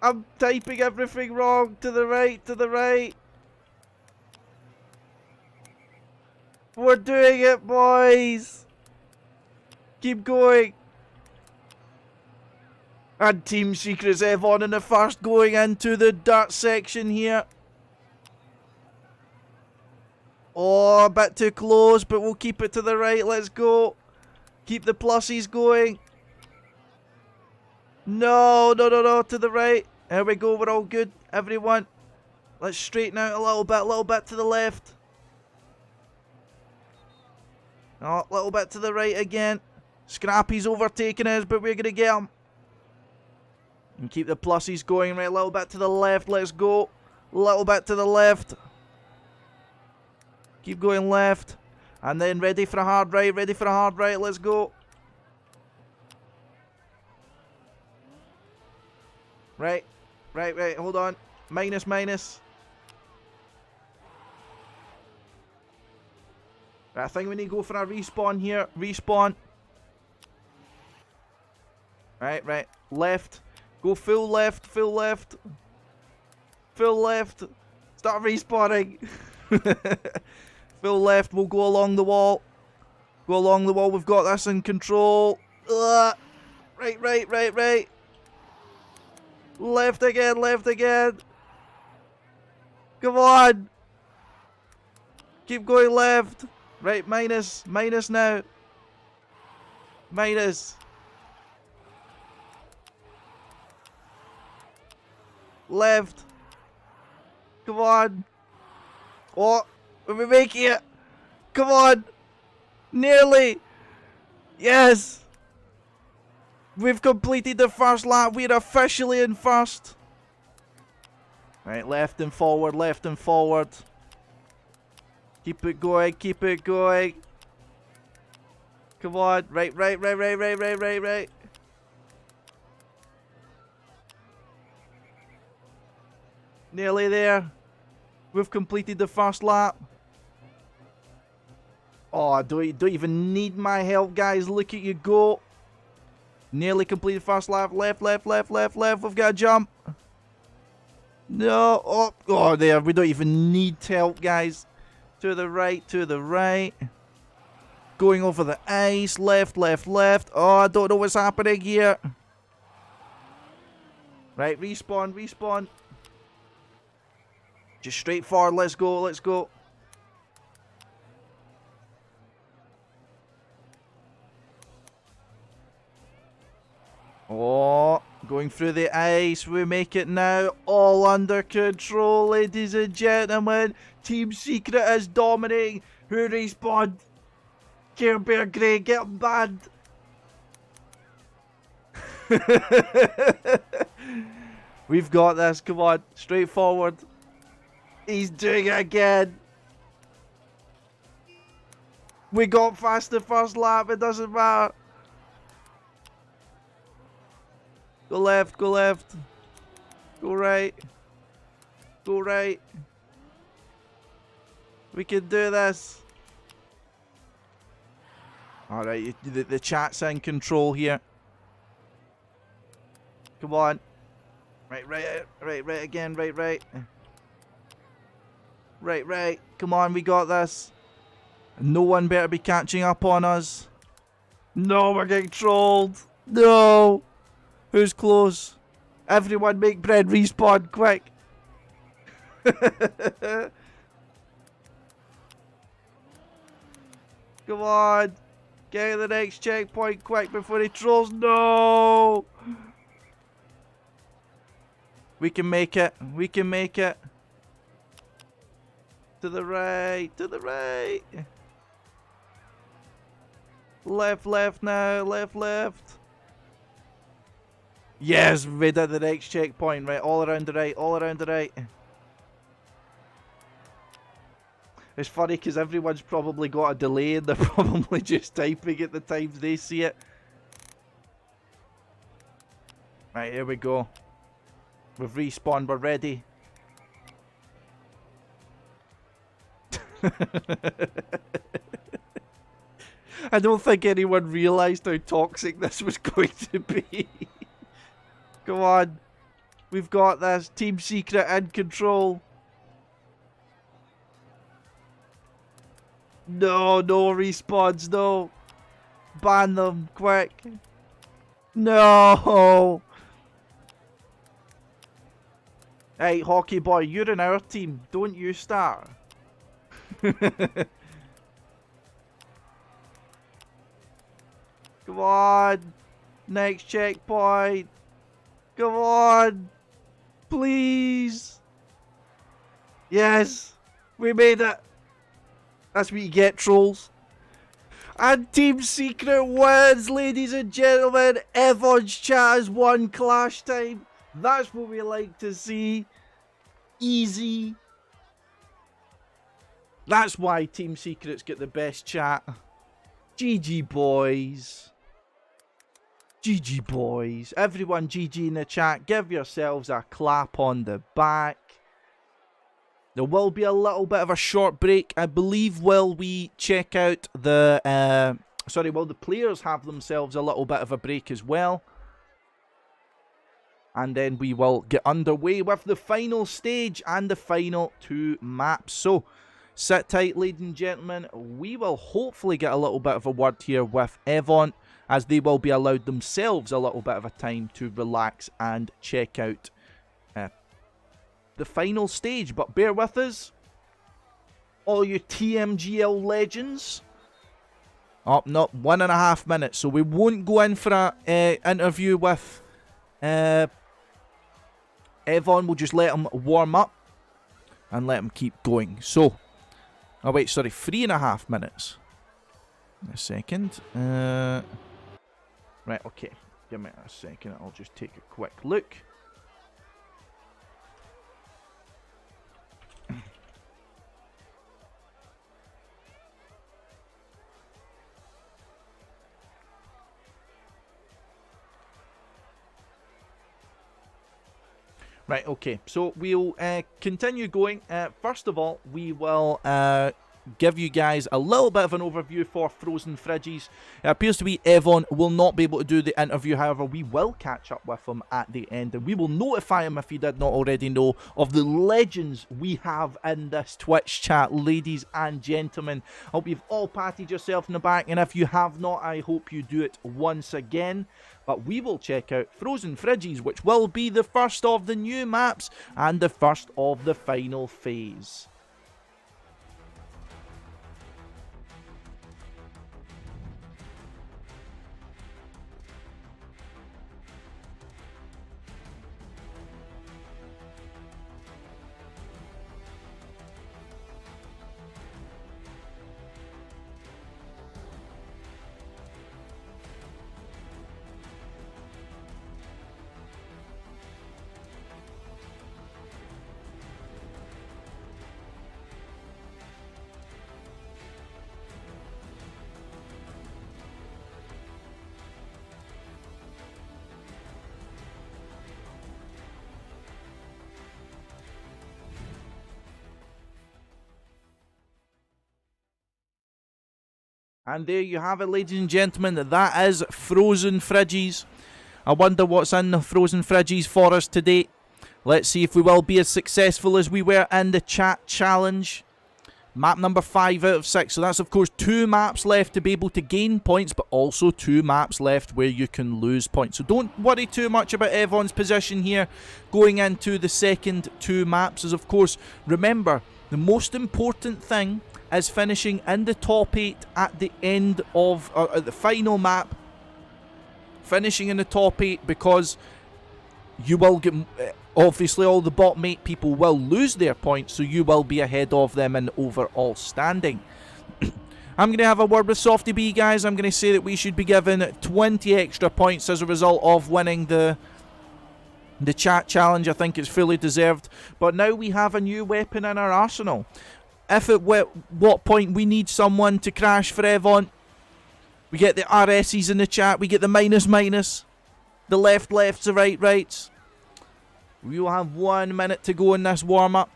I'm typing everything wrong. To the right, to the right. We're doing it, boys. Keep going. And Team Secret.evoN in the first going into the dirt section here. Oh, a bit too close, but we'll keep it to the right. Let's go. Keep the pluses going. No, no, no, no, to the right. There we go, we're all good, everyone. Let's straighten out a little bit to the left. Oh, a little bit to the right again. Scrappy's overtaking us, but we're going to get him. And keep the pluses going, right, a little bit to the left, let's go. A little bit to the left. Keep going left. And then ready for a hard right, let's go. Right, hold on. Minus. Right, I think we need to go for a respawn here. Respawn. Right. Left. Go full left. Full left. Start respawning. Full left. We'll go along the wall. We've got this in control. Right. Left again. Come on. Keep going left. Right, minus now. Minus. Left. Come on. Oh, we making it. Come on. Nearly. Yes. We've completed the first lap. We're officially in first. Right, left and forward. Keep it going. Come on. Right. Nearly there. We've completed the first lap. Oh, I don't even need my help, guys. Look at you go. Nearly completed first lap. Left. We've got to jump. No. Oh, there. We don't even need help, guys. To the right. Going over the ice. Left. Oh, I don't know what's happening here. Right, respawn. Just straight forward. Let's go. Oh, going through the ice. We make it now. All under control, ladies and gentlemen. Team Secret is dominating. Who respawned? Care Bear Grey, get him banned. We've got this. Come on. Straight forward. He's doing it again. We got past the first lap. It doesn't matter. Go left. Go right. We can do this. Alright, the chat's in control here. Come on. Right again. Right. Come on, we got this. No one better be catching up on us. No, we're getting trolled. No. Who's close? Everyone make bread respawn, quick. Come on. Get to the next checkpoint quick before he trolls. No. We can make it. To the right. Left now. Left. Yes, we made it to the next checkpoint. Right, all around the right. It's funny because everyone's probably got a delay and they're probably just typing at the times they see it. Right, here we go. We've respawned, we're ready. I don't think anyone realised how toxic this was going to be. Come on. We've got this. Team Secret in control. No respawns, no. ban them, quick. No. Hey, Hockey Boy, you're in our team. Don't you start. Come on. Next checkpoint. Come on. Please. Yes. We made it. That's what you get, trolls. And Team Secret wins, ladies and gentlemen. evoN's chat has won Clash Time. That's what we like to see. Easy. That's why Team Secret's get the best chat. GG boys. GG boys. Everyone GG in the chat. Give yourselves a clap on the back. There will be a little bit of a short break, I believe, while we check out the... while the players have themselves a little bit of a break as well. And then we will get underway with the final stage and the final 2 maps. So, sit tight, ladies and gentlemen. We will hopefully get a little bit of a word here with evoN, as they will be allowed themselves a little bit of a time to relax and check out the final stage. But bear with us, all you TMGL legends. Oh, no, 1.5 minutes, so we won't go in for a interview with evoN. We'll just let him warm up and let him keep going. So, oh wait, sorry, 3.5 minutes. A second. Right, okay. Give me a second. I'll just take a quick look. Right, okay, so we'll continue going. First of all, we will give you guys a little bit of an overview for Frozen Fridges. It appears to be evoN will not be able to do the interview, however, we will catch up with him at the end, and we will notify him, if he did not already know, of the legends we have in this Twitch chat, ladies and gentlemen. I hope you've all patted yourself in the back, and if you have not, I hope you do it once again. But we will check out Frozen Fridges, which will be the first of the new maps and the first of the final phase. And there you have it, ladies and gentlemen. That is Frozen Fridges. I wonder what's in the Frozen Fridges for us today. Let's see if we will be as successful as we were in the chat challenge. Map number 5 out of 6. So that's, of course, 2 maps left to be able to gain points, but also 2 maps left where you can lose points. So don't worry too much about evoN's position here going into the second 2 maps. As, of course, remember, the most important thing is finishing in the top 8 at the end of at the final map. Finishing in the top 8, because you will get, obviously all the bottom 8 people will lose their points, so you will be ahead of them in overall standing. I'm going to have a word with Softy B, guys. I'm going to say that we should be given 20 extra points as a result of winning the chat challenge. I think it's fully deserved. But now we have a new weapon in our arsenal. If at what point we need someone to crash for evoN, we get the RSs in the chat, we get the minus, the lefts, the rights. We will have 1 minute to go in this warm-up.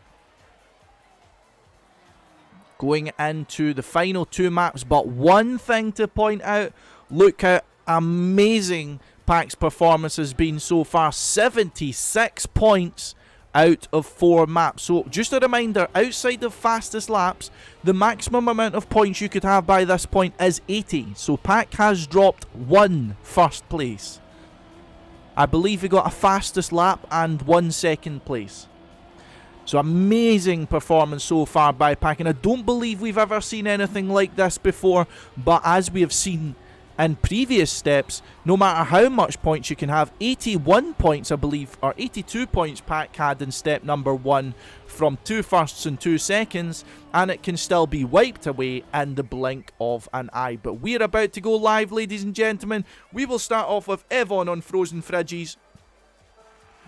Going into the final 2 maps, but one thing to point out, look how amazing Pack's performance has been so far. 76 points out of 4 maps. So just a reminder, outside of fastest laps, the maximum amount of points you could have by this point is 80. So Pack has dropped 1 first place. I believe he got a fastest lap and 1 second place. So amazing performance so far by Pack, and I don't believe we've ever seen anything like this before, but as we have seen in previous steps, no matter how much points you can have, 81 points I believe, or 82 points Pack had in step number 1 from 2 firsts and 2 seconds, and it can still be wiped away in the blink of an eye. But we're about to go live, ladies and gentlemen. We will start off with evoN on frozen fridges.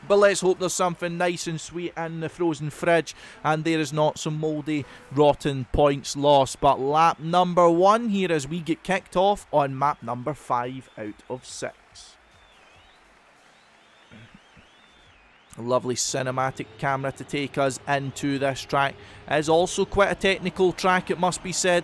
But let's hope there's something nice and sweet in the frozen fridge, and there is not some mouldy, rotten points lost. But lap number 1 here as we get kicked off on map number 5 out of 6. A lovely cinematic camera to take us into this track. It is also quite a technical track, it must be said.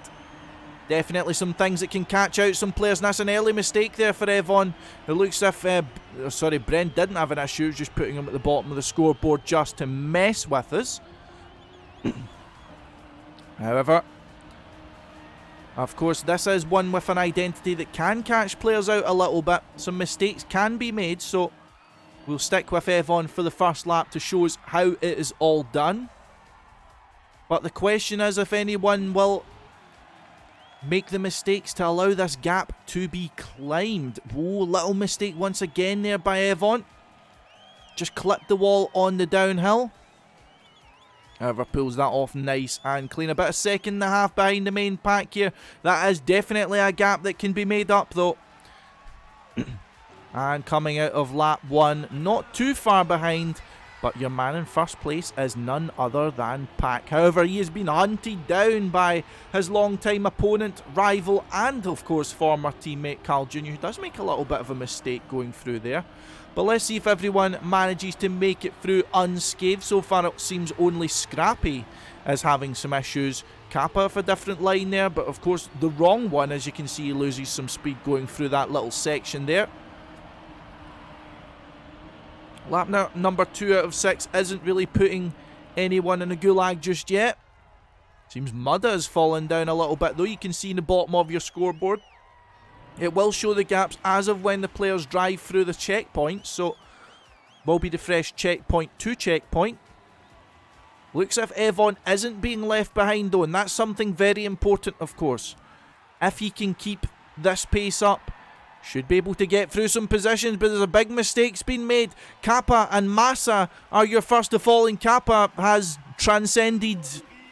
Definitely some things that can catch out some players, and that's an early mistake there for evoN. It looks as if Brent didn't have an issue, just putting him at the bottom of the scoreboard just to mess with us. However, of course, this is one with an identity that can catch players out a little bit. Some mistakes can be made, so we'll stick with evoN for the first lap to show us how it is all done. But the question is if anyone will make the mistakes to allow this gap to be climbed. Whoa, little mistake once again there by evoN. Just clipped the wall on the downhill. However, pulls that off nice and clean. About a second and a half behind the main pack here. That is definitely a gap that can be made up though. And coming out of lap 1, not too far behind, but your man in first place is none other than Pack. However, he has been hunted down by his long-time opponent, rival, and of course former teammate Carl Jr., who does make a little bit of a mistake going through there. But let's see if everyone manages to make it through unscathed. So far it seems only Scrappy is having some issues. Kappa for a different line there, but of course the wrong one, as you can see, he loses some speed going through that little section there. Lap number 2 out of 6 isn't really putting anyone in a gulag just yet. Seems Mudda has fallen down a little bit though. You can see in the bottom of your scoreboard. It will show the gaps as of when the players drive through the checkpoint. So, will be the fresh checkpoint to checkpoint. Looks as if evoN isn't being left behind though, and that's something very important of course. If he can keep this pace up, should be able to get through some positions, but there's a big mistake's been made. Kappa and Massa are your first to fall, and Kappa has transcended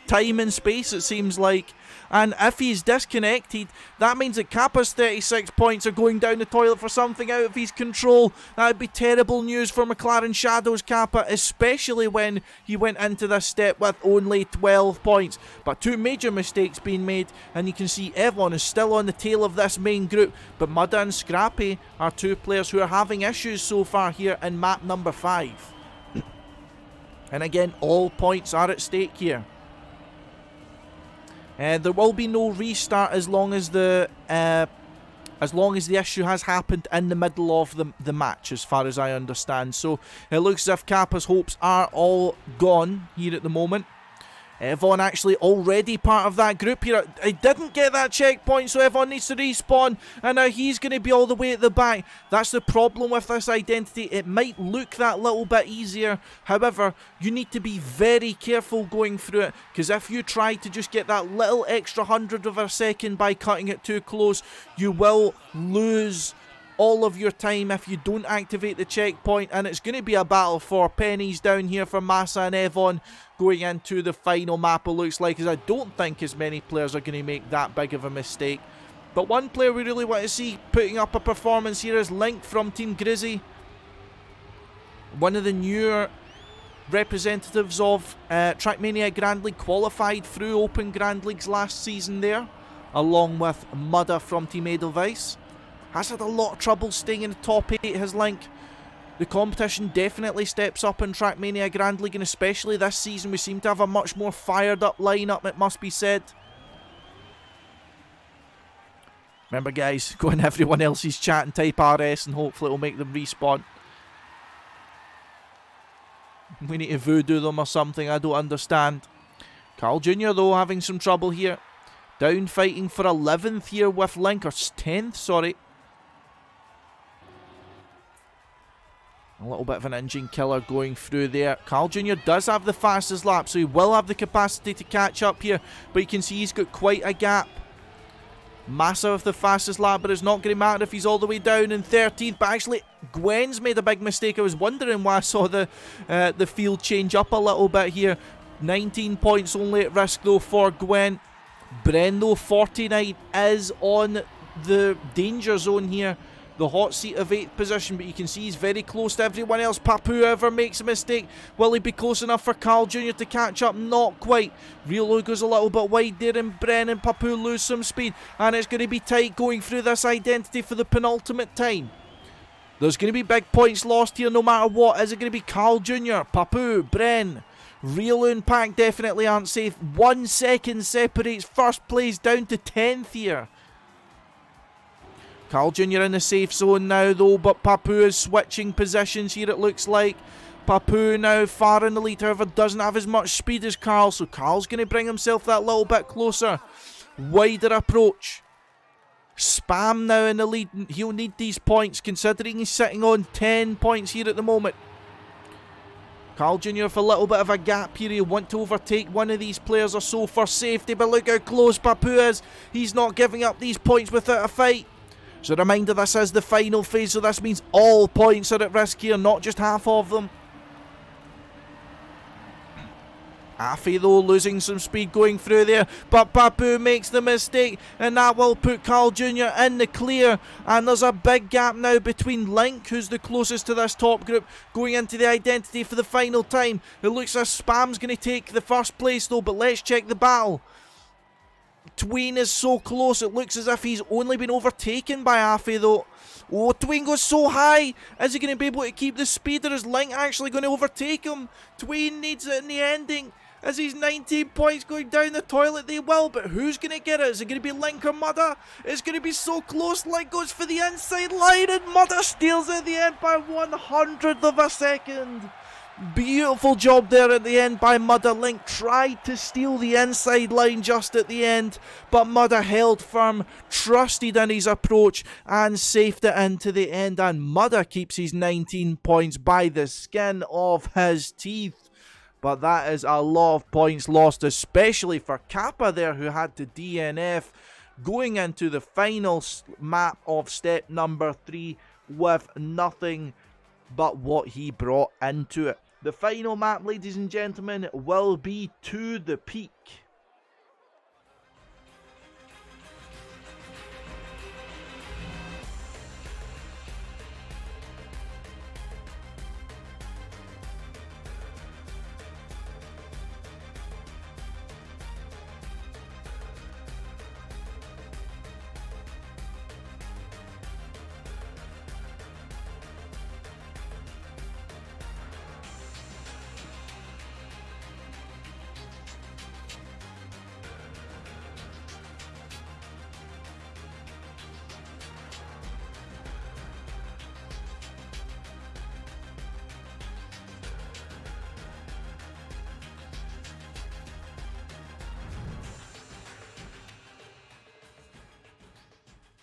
time and space, it seems like. And if he's disconnected, that means that Kappa's 36 points are going down the toilet for something out of his control. That would be terrible news for McLaren Shadow's Kappa, especially when he went into this step with only 12 points. But 2 major mistakes being made, and you can see evoN is still on the tail of this main group. But Mudda and Scrappy are 2 players who are having issues so far here in map number 5. And again, all points are at stake here. There will be no restart as long as the issue has happened in the middle of the match, as far as I understand. So it looks as if Kappa's hopes are all gone here at the moment. evoN actually already part of that group here. He didn't get that checkpoint, so evoN needs to respawn, and now he's going to be all the way at the back. That's the problem with this identity. It might look that little bit easier. However, you need to be very careful going through it, because if you try to just get that little extra 100th of a second by cutting it too close, you will lose all of your time if you don't activate the checkpoint, and it's going to be a battle for pennies down here for Massa and evoN going into the final map, it looks like, as I don't think as many players are going to make that big of a mistake. But one player we really want to see putting up a performance here is Link from Team Grizzy. One of the newer representatives of Trackmania Grand League, qualified through Open Grand Leagues last season there, along with Mudda from Team Edelweiss. Has had a lot of trouble staying in the top 8, his Link. The competition definitely steps up in Trackmania Grand League, and especially this season we seem to have a much more fired up lineup, it must be said. Remember guys, go in everyone else's chat and type RS and hopefully it'll make them respawn. We need to voodoo them or something, I don't understand. Carl Jr. though having some trouble here. Down fighting for 11th here with Link, or 10th, sorry. A little bit of an engine killer going through there. Carl Jr. does have the fastest lap, so he will have the capacity to catch up here. But you can see he's got quite a gap. Massive the fastest lap, but it's not going to matter if he's all the way down in 13th. But actually, Gwen's made a big mistake. I was wondering why I saw the field change up a little bit here. 19 points only at risk though for Gwen. Bren though, 49, is on the danger zone here. The hot seat of 8th position, but you can see he's very close to everyone else. Papu, however, makes a mistake. Will he be close enough for Carl Jr. to catch up? Not quite. Riolo goes a little bit wide there, and Bren and Papu lose some speed. And it's going to be tight going through this identity for the penultimate time. There's going to be big points lost here no matter what. Is it going to be Carl Jr., Papu, Bren? Riolo and Pack definitely aren't safe. 1 second separates first place down to 10th here. Carl Jr. in the safe zone now though, but Papu is switching positions here, it looks like. Papu now far in the lead, however doesn't have as much speed as Carl, so Carl's going to bring himself that little bit closer. Wider approach. Spam now in the lead, he'll need these points considering he's sitting on 10 points here at the moment. Carl Jr. with a little bit of a gap here. He'll want to overtake one of these players or so for safety, but look how close Papu is. He's not giving up these points without a fight. So a reminder, this is the final phase, so this means all points are at risk here, not just half of them. Afi though losing some speed going through there, but Papu makes the mistake, and that will put Carl Jr. in the clear. And there's a big gap now between Link, who's the closest to this top group, going into the identity for the final time. It looks as Spam's going to take the first place though, but let's check the battle. Tween is so close, it looks as if he's only been overtaken by Afi though. Oh, Tween goes so high. Is he going to be able to keep the speed, or is Link actually going to overtake him? Tween needs it in the ending. As he's 19 points going down the toilet, they will, but who's going to get it? Is it going to be Link or Mudda? It's going to be so close. Link goes for the inside line, and Mudda steals it at the end by 1/100th of a second. Beautiful job there at the end by Mudda. Link tried to steal the inside line just at the end, but Mudda held firm, trusted in his approach, and saved it into the end. And Mudda keeps his 19 points by the skin of his teeth. But that is a lot of points lost, especially for Kappa there, who had to DNF going into the final map of step number 3 with nothing but what he brought into it. The final map, ladies and gentlemen, will be To The Peak.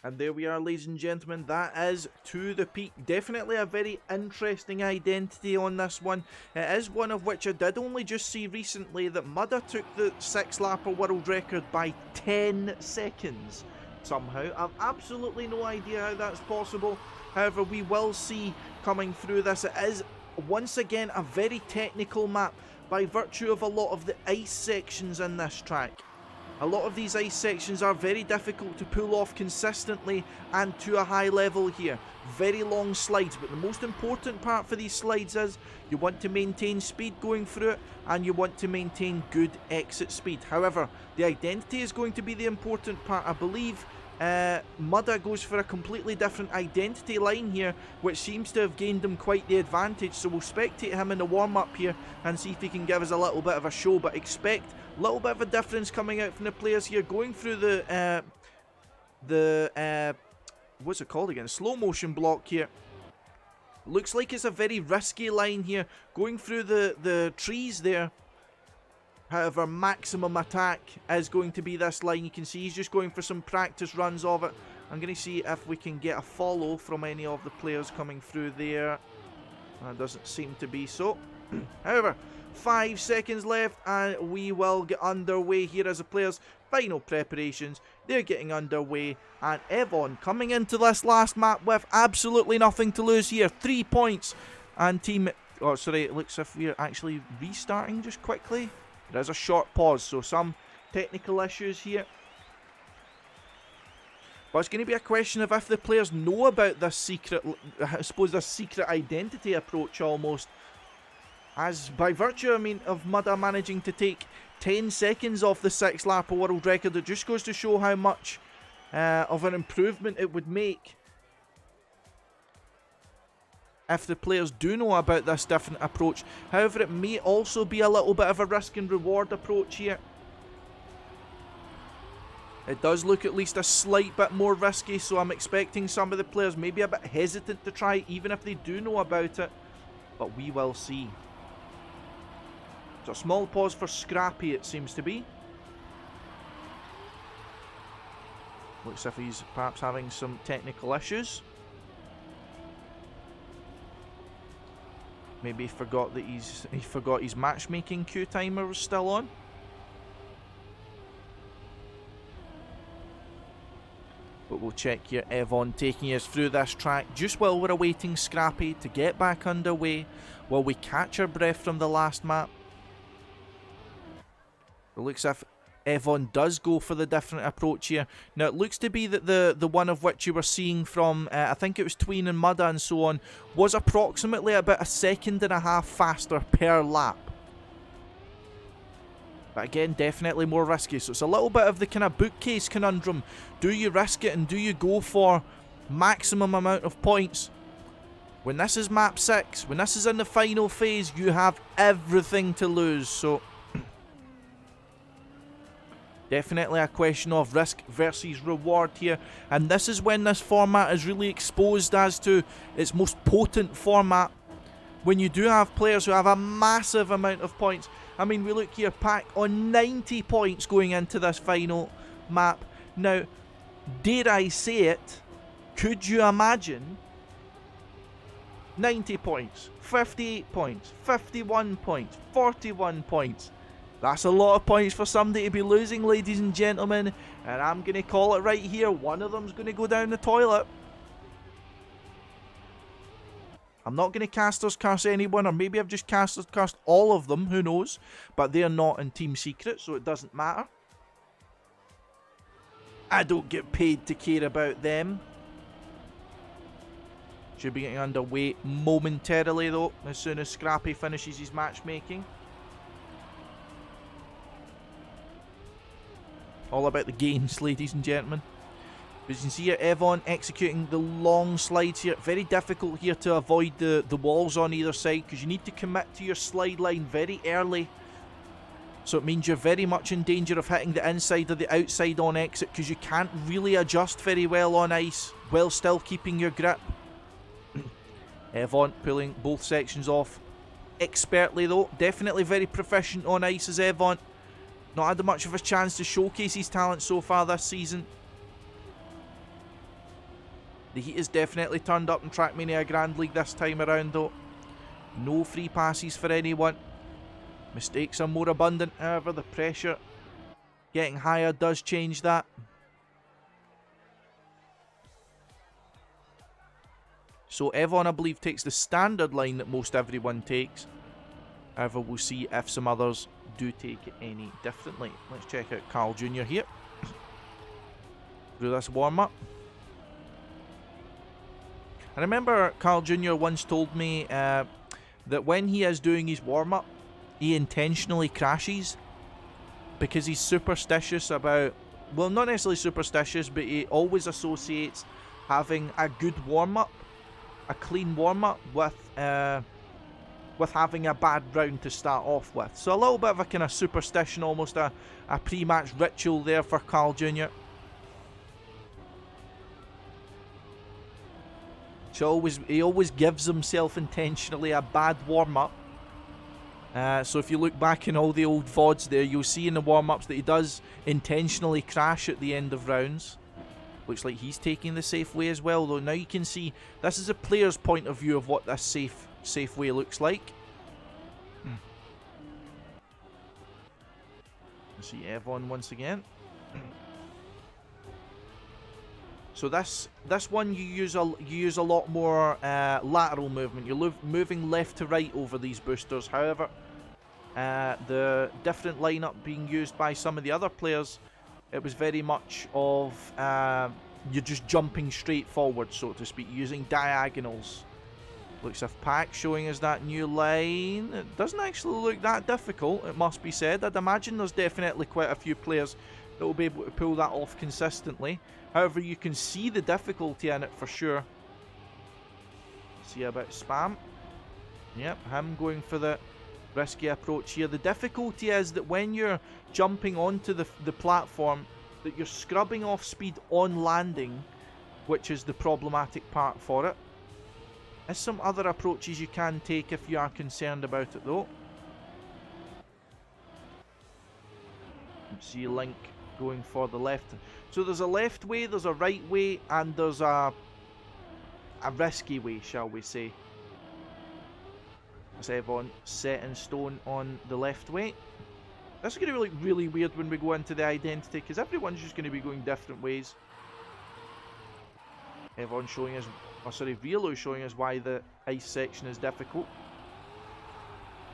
And there we are, ladies and gentlemen, that is To The Peak. Definitely a very interesting identity on this one. It is one of which I did only just see recently that Mudda took the 6-lapper world record by 10 seconds somehow. I've absolutely no idea how that's possible. However, we will see coming through this. It is, once again, a very technical map by virtue of a lot of the ice sections in this track. A lot of these ice sections are very difficult to pull off consistently and to a high level here. Very long slides, but the most important part for these slides is you want to maintain speed going through it, and you want to maintain good exit speed. However, the identity is going to be the important part. I believe Mudda goes for a completely different identity line here, which seems to have gained him quite the advantage. So we'll spectate him in the warm-up here and see if he can give us a little bit of a show, but expect a little bit of a difference coming out from the players here, going through the what's it called again? Slow motion block here. Looks like it's a very risky line here, going through the trees there. However, maximum attack is going to be this line. You can see he's just going for some practice runs of it. I'm going to see if we can get a follow from any of the players coming through there. That doesn't seem to be so. However, 5 seconds left and we will get underway here as the players' final preparations. They're getting underway, and evoN coming into this last map with absolutely nothing to lose here. 3 points, and team... Oh, sorry, it looks as if we're actually restarting just quickly. There's a short pause, so some technical issues here. But it's going to be a question of if the players know about this secret, I suppose, this secret identity approach almost. As by virtue, I mean, of Mudda managing to take 10 seconds off the 6th lap of world record, it just goes to show how much of an improvement it would make if the players do know about this different approach. However, it may also be a little bit of a risk and reward approach here. It does look at least a slight bit more risky, so I'm expecting some of the players maybe a bit hesitant to try, even if they do know about it. But we will see. So a small pause for Scrappy, it seems to be. Looks as if he's perhaps having some technical issues. Maybe he forgot that he forgot his matchmaking queue timer was still on. But we'll check here. evoN taking us through this track just while we're awaiting Scrappy to get back underway, while we catch our breath from the last map. It looks as if evoN does go for the different approach here. Now, it looks to be that the one of which you were seeing from, I think it was Tween and Mudda and so on, was approximately about 1.5 seconds faster per lap. But again, definitely more risky. So it's a little bit of the kind of bookcase conundrum. Do you risk it and do you go for maximum amount of points? When this is map 6, when this is in the final phase, you have everything to lose. So definitely a question of risk versus reward here. And this is when this format is really exposed as to its most potent format. When you do have players who have a massive amount of points. I mean, we look here, Pack on 90 points going into this final map. Now, dare I say it, could you imagine 90 points, 58 points, 51 points, 41 points? That's a lot of points for somebody to be losing, ladies and gentlemen. And I'm going to call it right here. One of them's going to go down the toilet. I'm not going to casters curse anyone, or maybe I've just casters cursed all of them, who knows. But they're not in Team Secret, so it doesn't matter. I don't get paid to care about them. Should be getting underway momentarily though, as soon as Scrappy finishes his matchmaking. All about the games, ladies and gentlemen. As you can see here, evoN executing the long slides here. Very difficult here to avoid the walls on either side, because you need to commit to your slide line very early. So it means you're very much in danger of hitting the inside or the outside on exit, because you can't really adjust very well on ice while still keeping your grip. evoN pulling both sections off expertly though. Definitely very proficient on ice as evoN. Not had much of a chance to showcase his talent so far this season. The heat is definitely turned up in Trackmania Grand League this time around though. No free passes for anyone. Mistakes are more abundant, however the pressure getting higher does change that. So evoN, I believe, takes the standard line that most everyone takes. However, we'll see if some others do take it any differently. Let's check out Carl Jr. here. Do this warm-up. I remember Carl Jr. once told me that when he is doing his warm-up, he intentionally crashes because he's superstitious about, well, not necessarily superstitious, but he always associates having a good warm-up, a clean warm-up, with having a bad round to start off with. So a little bit of a kind of superstition, almost a pre-match ritual there for Carl Jr. So he always gives himself intentionally a bad warm-up. So if you look back in all the old VODs there, you'll see in the warm-ups that he does intentionally crash at the end of rounds. Looks like he's taking the safe way as well, though. Now you can see this is a player's point of view of what this safe way looks like. Let's see evoN once again. So this one you use a lot more lateral movement. You're moving left to right over these boosters. However, the different lineup being used by some of the other players, it was very much of you're just jumping straight forward, so to speak, using diagonals. Looks as if Pack showing us that new line. It doesn't actually look that difficult, it must be said. I'd imagine there's definitely quite a few players that will be able to pull that off consistently. However, you can see the difficulty in it for sure. See a bit of spam. Yep, him going for the risky approach here. The difficulty is that when you're jumping onto the platform, that you're scrubbing off speed on landing, which is the problematic part for it. There's some other approaches you can take if you are concerned about it though. See Link going for the left. So there's a left way, there's a right way, and there's a risky way, shall we say. As evoN set in stone on the left way. This is going to be like really weird when we go into the identity, because everyone's just going to be going different ways. evoN showing us, or sorry, Velo showing us why the ice section is difficult.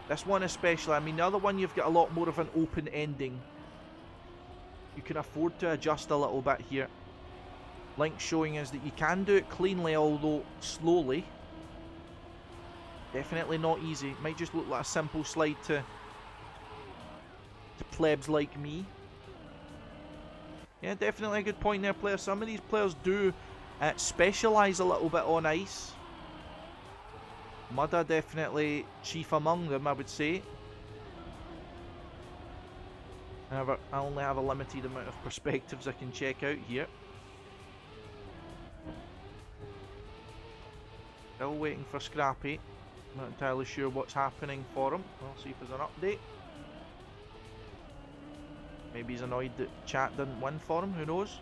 This one especially, I mean the other one you've got a lot more of an open ending. You can afford to adjust a little bit here. Link showing us that you can do it cleanly, although slowly. Definitely not easy. It might just look like a simple slide to plebs like me. Yeah, definitely a good point there, player. Some of these players do specialise a little bit on ice. Mudda definitely chief among them, I would say. However, I only have a limited amount of perspectives I can check out here. Still waiting for Scrappy. Not entirely sure what's happening for him. We'll see if there's an update. Maybe he's annoyed that chat didn't win for him, who knows?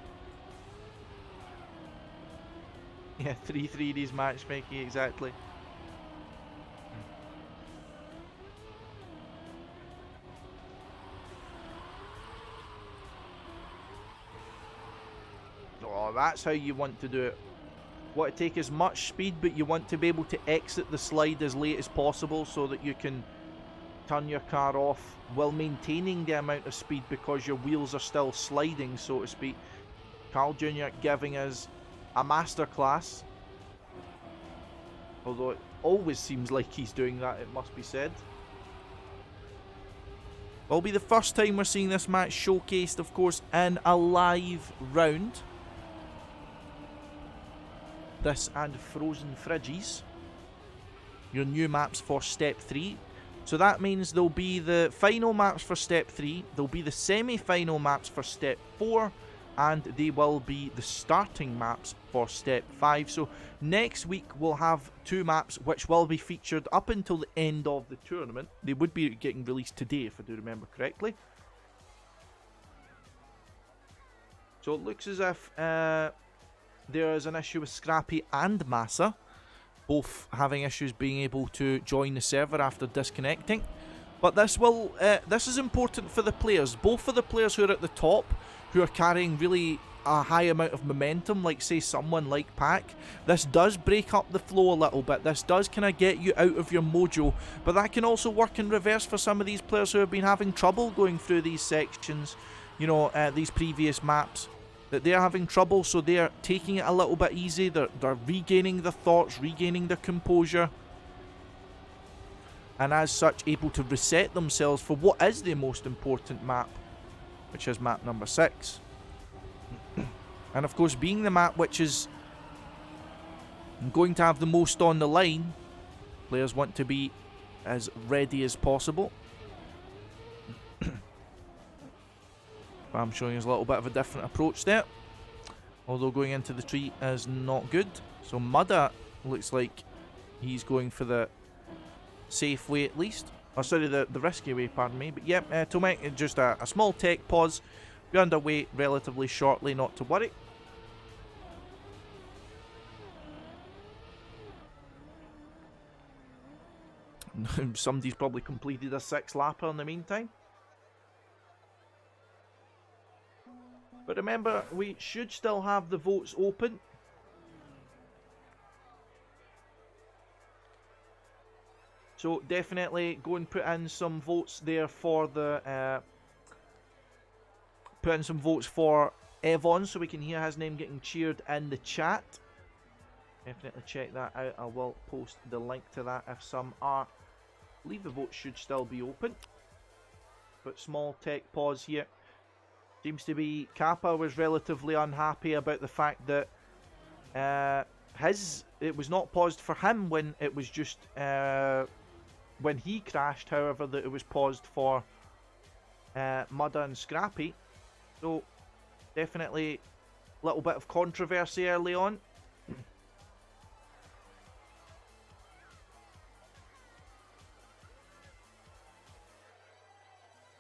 Yeah, 3-3D's matchmaking, exactly. Oh, that's how you want to do it. Want to take as much speed, but you want to be able to exit the slide as late as possible so that you can turn your car off while maintaining the amount of speed because your wheels are still sliding, so to speak. Carl Jr. giving us a masterclass. Although it always seems like he's doing that, it must be said. Will be the first time we're seeing this match showcased, of course, in a live round. This and Frozen Fridges, your new maps for Step 3. So that means there'll be the final maps for Step 3, there'll be the semi-final maps for Step 4, and they will be the starting maps for Step 5. So next week we'll have 2 maps which will be featured up until the end of the tournament. They would be getting released today if I do remember correctly. So it looks as if there is an issue with Scrappy and Massa, both having issues being able to join the server after disconnecting. But this is important for the players, both for the players who are at the top, who are carrying really a high amount of momentum, like say someone like Pack. This does break up the flow a little bit, this does kind of get you out of your mojo, but that can also work in reverse for some of these players who have been having trouble going through these sections, you know, these previous maps. That they're having trouble, so they're taking it a little bit easy, they're regaining their thoughts, regaining their composure, and as such able to reset themselves for what is the most important map, which is map number 6. And of course, being the map which is going to have the most on the line, players want to be as ready as possible. I'm showing us a little bit of a different approach there, although going into the tree is not good. So Mudda Looks like he's going for the safe way at least. Oh, sorry, the risky way, pardon me. But yep, Tomek, just a small tech pause. Be underway relatively shortly, not to worry. Somebody's probably completed a 6-lapper in the meantime. But remember, we should still have the votes open. So definitely go and put in some votes there for the... put in some votes for TMGL so we can hear his name getting cheered in the chat. Definitely check that out. I will post the link to that if some are. I believe the votes should still be open. But small tech pause here. Seems to be Kappa was relatively unhappy about the fact that it was not paused for him when it was just when he crashed. However, that it was paused for Mudda and Scrappy. So definitely a little bit of controversy early on.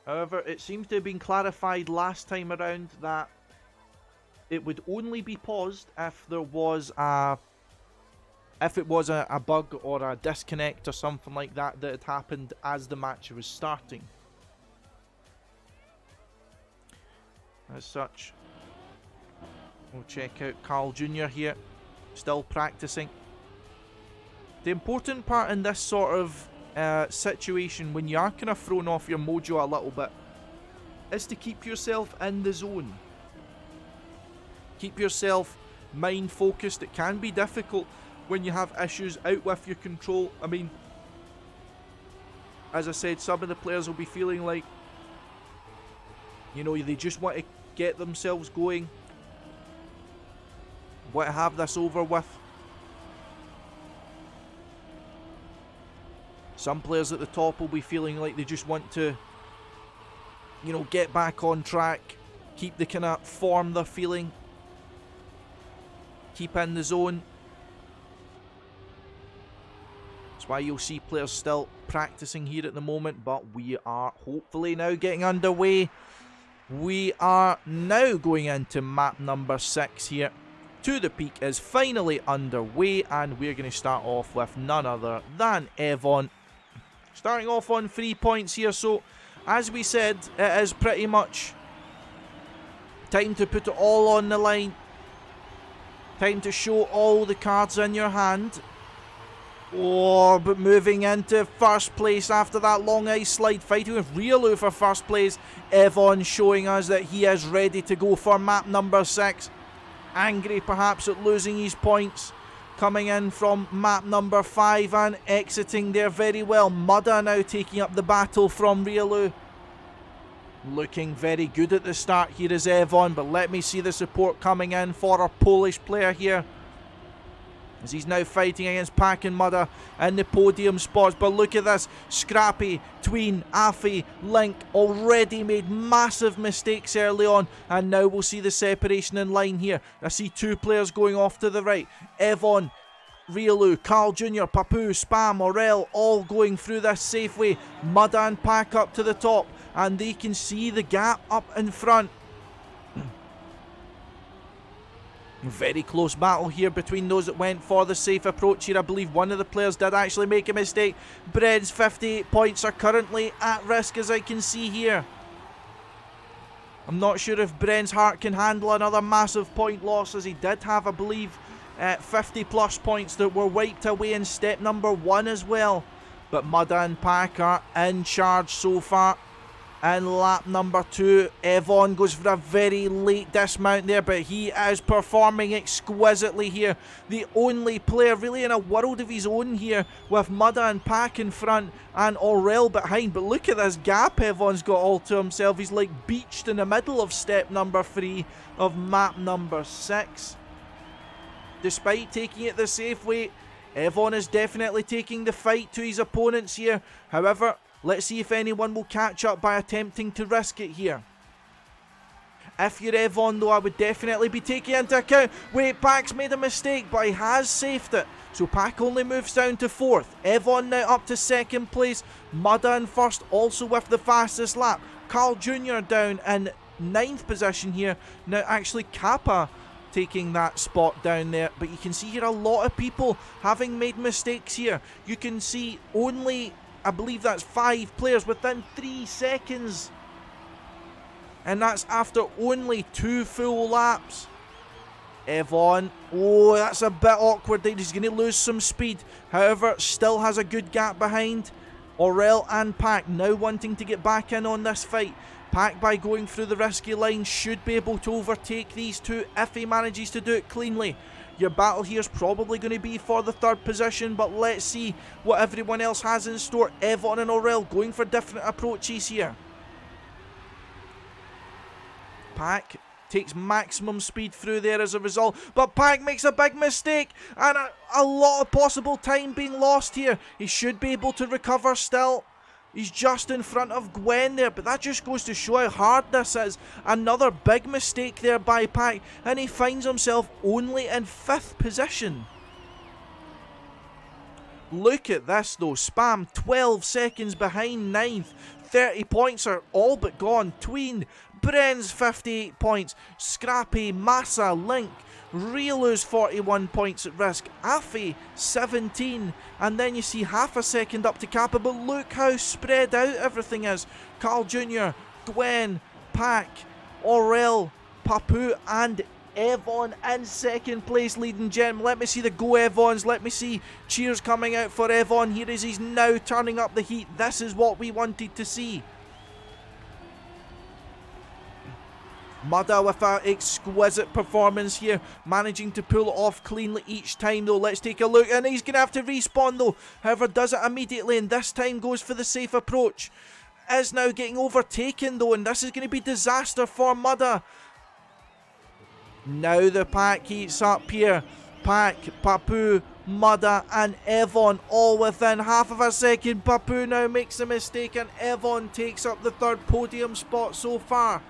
However, it seems to have been clarified last time around that it would only be paused if there was a bug or a disconnect or something like that that had happened as the match was starting. As such, we'll check out Carl Jr. here, still practicing. The important part in this sort of situation, when you are kind of thrown off your mojo a little bit, is to keep yourself in the zone. Keep yourself mind focused. It can be difficult when you have issues out with your control. I mean, as I said, some of the players will be feeling like, you know, they just want to get themselves going, want to have this over with. Some players at the top will be feeling like they just want to, you know, get back on track, keep the kind of form they're feeling, keep in the zone. That's why you'll see players still practicing here at the moment, but we are hopefully now getting underway. We are now going into map number 6 here. To the Peak is finally underway, and we're going to start off with none other than TMGL. Starting off on 3 points here, so as we said, it is pretty much time to put it all on the line. Time to show all the cards in your hand. Oh, but moving into first place after that long ice slide, fighting with Riolu for first place. TMGL showing us that he is ready to go for map number 6. Angry perhaps at losing his points. Coming in from map number 5 and exiting there very well. Mudda now taking up the battle from Riolu. Looking very good at the start here is TMGL, but let me see the support coming in for our Polish player here, as he's now fighting against Pack and Mudda in the podium spots. But look at this, Scrappy, Tween, Afi, Link already made massive mistakes early on, and now we'll see the separation in line here. I see 2 players going off to the right. TMGL, Riolu, Carl Jr., Papu, Spam, Aurel, all going through this safe way. Mudda and Pack up to the top, and they can see the gap up in front. Very close battle here between those that went for the safe approach here. I believe one of the players did actually make a mistake. Bred's 58 points are currently at risk, as I can see here. I'm not sure if Bren's heart can handle another massive point loss, as he did have, I believe, 50 plus points that were wiped away in step number 1 as well. But Mudda and Pack are in charge so far. And lap number 2, TMGL goes for a very late dismount there, but he is performing exquisitely here. The only player really in a world of his own here, with Mudda and Pack in front and Aurel behind. But look at this gap TMGL's got all to himself. He's like beached in the middle of step number 3 of map number 6. Despite taking it the safe way, TMGL is definitely taking the fight to his opponents here. However, let's see if anyone will catch up by attempting to risk it here. If you're TMGL though, I would definitely be taking into account. Wait, Pac's made a mistake, but he has safed it. So Pac only moves down to 4th. TMGL now up to 2nd place. Mudda in 1st, also with the fastest lap. Carl Jr. down in 9th position here. Now actually Kappa taking that spot down there. But you can see here a lot of people having made mistakes here. You can see only, I believe that's 5 players within 3 seconds. And that's after only 2 full laps. TMGL, oh, that's a bit awkward there. He's going to lose some speed. However, still has a good gap behind. Aurel and Pac now wanting to get back in on this fight. Pac, by going through the risky line, should be able to overtake these two if he manages to do it cleanly. Your battle here is probably going to be for the 3rd position, but let's see what everyone else has in store. TMGL and Aurel going for different approaches here. Pac takes maximum speed through there as a result, but Pac makes a big mistake and a lot of possible time being lost here. He should be able to recover still. He's just in front of Gwen there, but that just goes to show how hard this is. Another big mistake there by Pac, and he finds himself only in 5th position. Look at this though, Spam 12 seconds behind 9th. 30 points are all but gone. Tween, Bren's 58 points, Scrappy, Massa, Link, Riolu's 41 points at risk, Afi 17, and then you see half a second up to Kappa, but look how spread out everything is. Carl Jr., Gwen, Pac, Aurel, Papu and TMGL in 2nd place, leading gem. Let me see the go TMGLs, let me see cheers coming out for TMGL. Here is he's now turning up the heat. This is what we wanted to see. Mudda with an exquisite performance here, managing to pull it off cleanly each time though. Let's take a look, and he's going to have to respawn though. However, does it immediately, and this time goes for the safe approach. Is now getting overtaken though, and this is going to be disaster for Mudda. Now the Pac heats up here. Pac, Papu, Mudda and TMGL all within half of a second. Papu now makes a mistake and TMGL takes up the 3rd podium spot so far.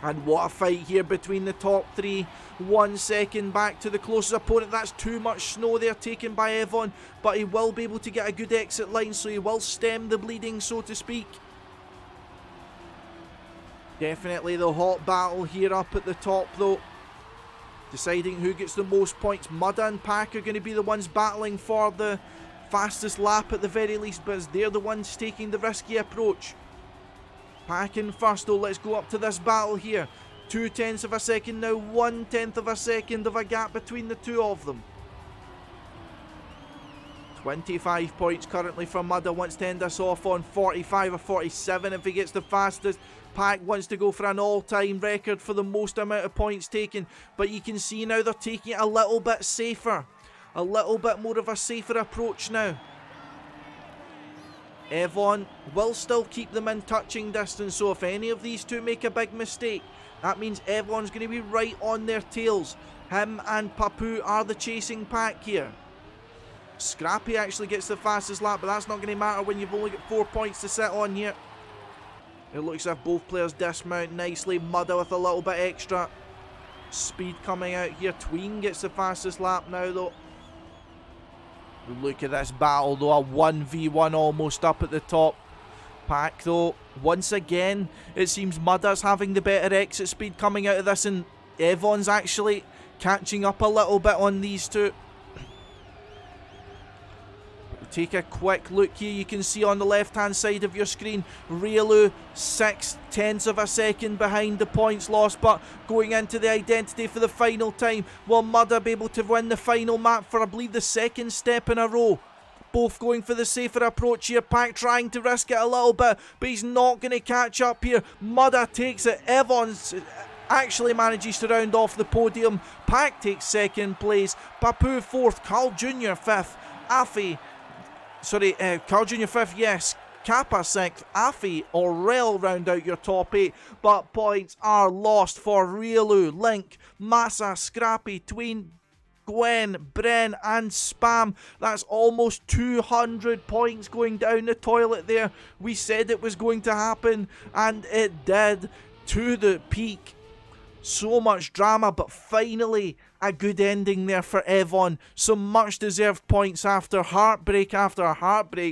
And what a fight here between the top 3. 1 second back to the closest opponent. That's too much snow there taken by TMGL, but he will be able to get a good exit line, so he will stem the bleeding, so to speak. Definitely the hot battle here up at the top though. Deciding who gets the most points. Mudda and Pac are going to be the ones battling for the fastest lap at the very least, but they're the ones taking the risky approach. Pac in 1st though. Let's go up to this battle here. 0.2 of a second now, 1/10 of a second of a gap between the two of them. 25 points currently from Mudda. Wants to end us off on 45 or 47 if he gets the fastest. Pac wants to go for an all-time record for the most amount of points taken, but you can see now they're taking it a little bit safer. A little bit more of a safer approach now. TMGL will still keep them in touching distance, so if any of these two make a big mistake, that means TMGL's going to be right on their tails. Him and Papu are the chasing pack here. Scrappy actually gets the fastest lap, but that's not going to matter when you've only got 4 points to sit on here. It looks as if both players dismount nicely. Mudda with a little bit extra speed coming out here. Tween gets the fastest lap now though. Look at this battle though, a 1v1 almost up at the top. Pac though, once again, it seems Mudda's having the better exit speed coming out of this, and TMGL's actually catching up a little bit on these two. Take a quick look here. You can see on the left hand side of your screen, Riolu 0.6 of a second behind the points lost, but going into the identity for the final time. Will Mudda be able to win the final map for, I believe, the 2nd step in a row? Both going for the safer approach here. Pac trying to risk it a little bit, but he's not going to catch up here. Mudda takes it. TMGL actually manages to round off the podium. Pac takes 2nd place. Papu 4th. Carl Jr. 5th. Afi, Carl Jr. 5th, yes. Kappa 6th, Afi, Aurel round out your top 8, but points are lost for Riolu, Link, Massa, Scrappy, Tween, Gwen, Bren and Spam. That's almost 200 points going down the toilet there. We said it was going to happen, and it did. to the peak. So much drama, but finally a good ending there for TMGL. Some much deserved points after heartbreak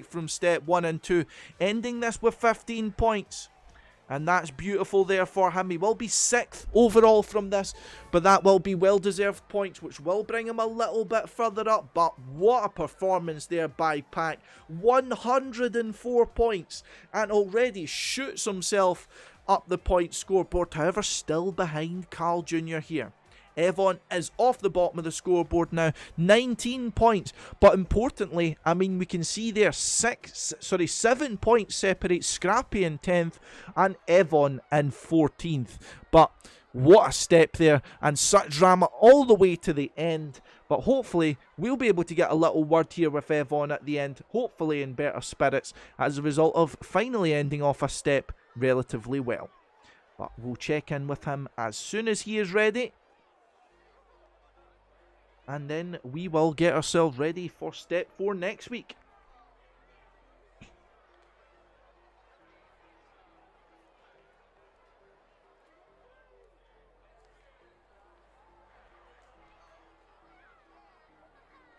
from step 1 and 2. Ending this with 15 points. And that's beautiful there for him. He will be 6th overall from this, but that will be well-deserved points, which will bring him a little bit further up. But what a performance there by Pack. 104 points, and already shoots himself up the point scoreboard. However, still behind Carl Jr. here. TMGL is off the bottom of the scoreboard now, 19 points. But importantly, I mean, we can see there 7 points separate Scrappy in 10th and TMGL in 14th. But what a step there, and such drama all the way to the end. But hopefully we'll be able to get a little word here with TMGL at the end, hopefully in better spirits as a result of finally ending off a step relatively well. But we'll check in with him as soon as he is ready. And then we will get ourselves ready for step 4 next week.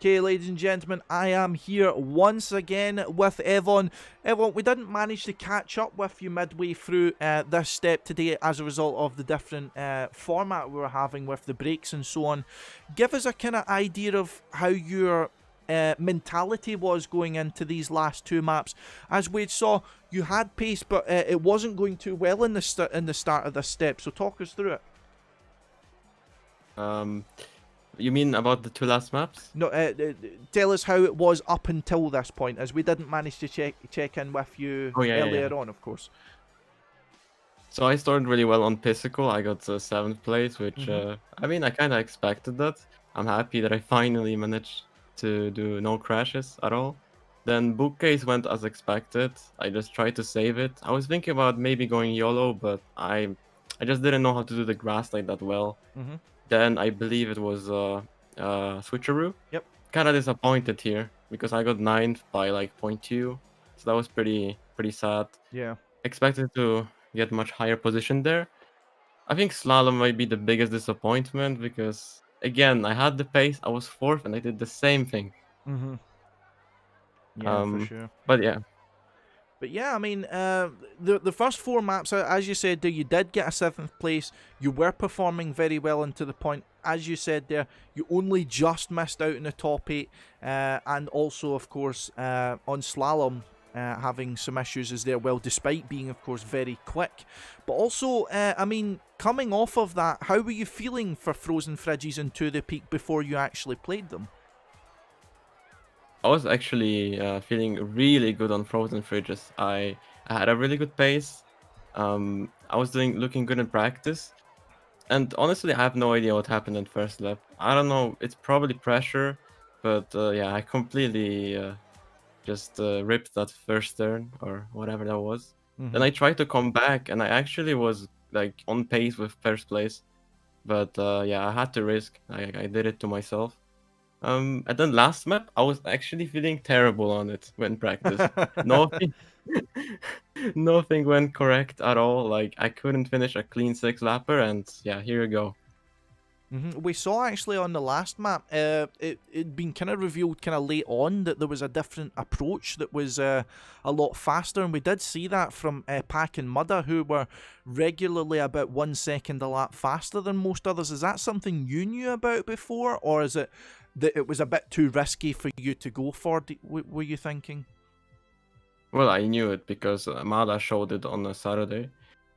Okay, ladies and gentlemen, I am here once again with TMGL. TMGL, we didn't manage to catch up with you midway through this step today as a result of the different format we were having with the breaks and so on. Give us a kind of idea of how your mentality was going into these last 2 maps. As we saw, you had pace, but it wasn't going too well in the start of this step. So talk us through it.
You mean about the 2 last maps?
No, tell us how it was up until this point, as we didn't manage to check in with you earlier on, of course.
So I started really well on Physical. I got 7th place, which, I mean, I kind of expected that. I'm happy that I finally managed to do no crashes at all. Then Bookcase went as expected. I just tried to save it. I was thinking about maybe going YOLO, but I just didn't know how to do the grass like that well. Then I believe it was Switcheroo.
Yep.
Kind of disappointed here because I got 9th by like 0.2, so that was pretty sad.
Yeah.
Expected to get much higher position there. I think Slalom might be the biggest disappointment because again I had the pace, I was 4th, and I did the same thing.
Yeah, for sure.
But yeah.
But yeah, I mean, the first 4 maps, as you said there, you did get a 7th place. You were performing very well, and to the point, as you said there, you only just missed out in the top 8. And also, of course, on Slalom, having some issues as there, well, despite being, of course, very quick. But also, I mean, coming off of that, how were you feeling for Frozen Fridges and To The Peak before you actually played them?
I was actually feeling really good on Frozen Fridges. I had a really good pace. I was looking good in practice. And honestly, I have no idea what happened in first lap. I don't know, it's probably pressure. But yeah, I completely just ripped that first turn or whatever that was. Then I tried to come back and I actually was like on pace with first place. But yeah, I had to risk. I did it to myself. And then last map, I was actually feeling terrible on it when practice. Nothing, nothing went correct at all. Like I couldn't finish a clean 6-lapper, and yeah, here you go.
We saw actually on the last map, it'd been kind of revealed kind of late on that there was a different approach that was a lot faster, and we did see that from Pack and Mudda, who were regularly about 1 second a lap faster than most others. Is that something you knew about before, or is it that it was a bit too risky for you to go for, were you thinking?
Well, I knew it because Mada showed it on a Saturday.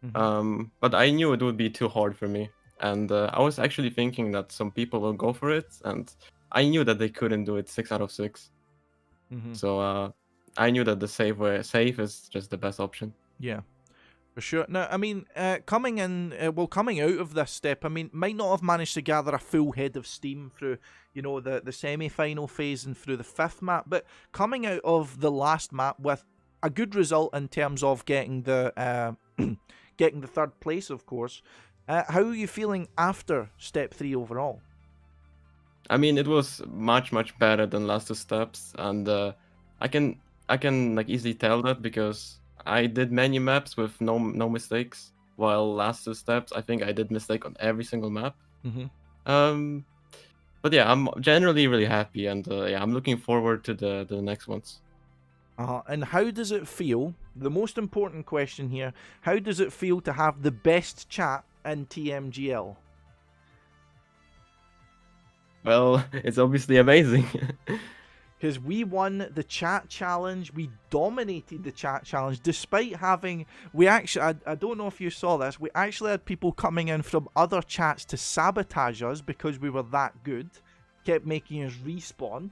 But I knew it would be too hard for me. And I was actually thinking that some people will go for it, and I knew that they couldn't do it 6 out of 6. So I knew that the safe is just the best option.
Yeah, for sure. Now, I mean, coming out of this step, I mean, might not have managed to gather a full head of steam through, you know, the semi-final phase and through the 5th map, but coming out of the last map with a good result in terms of getting the getting the 3rd place, of course. How are you feeling after step 3 overall?
I mean, it was much better than last 2 steps, and I can like easily tell that because I did many maps with no mistakes. while last 2 steps, I think I did mistake on every single map.
Hmm.
Um, but yeah, I'm generally really happy, and yeah, I'm looking forward to the next ones.
And how does it feel? The most important question here: how does it feel to have the best chat in TMGL?
Well, it's obviously amazing.
Because we won the chat challenge, we dominated the chat challenge, despite having, we actually, I don't know if you saw this, we actually had people coming in from other chats to sabotage us because we were that good, kept making us respawn.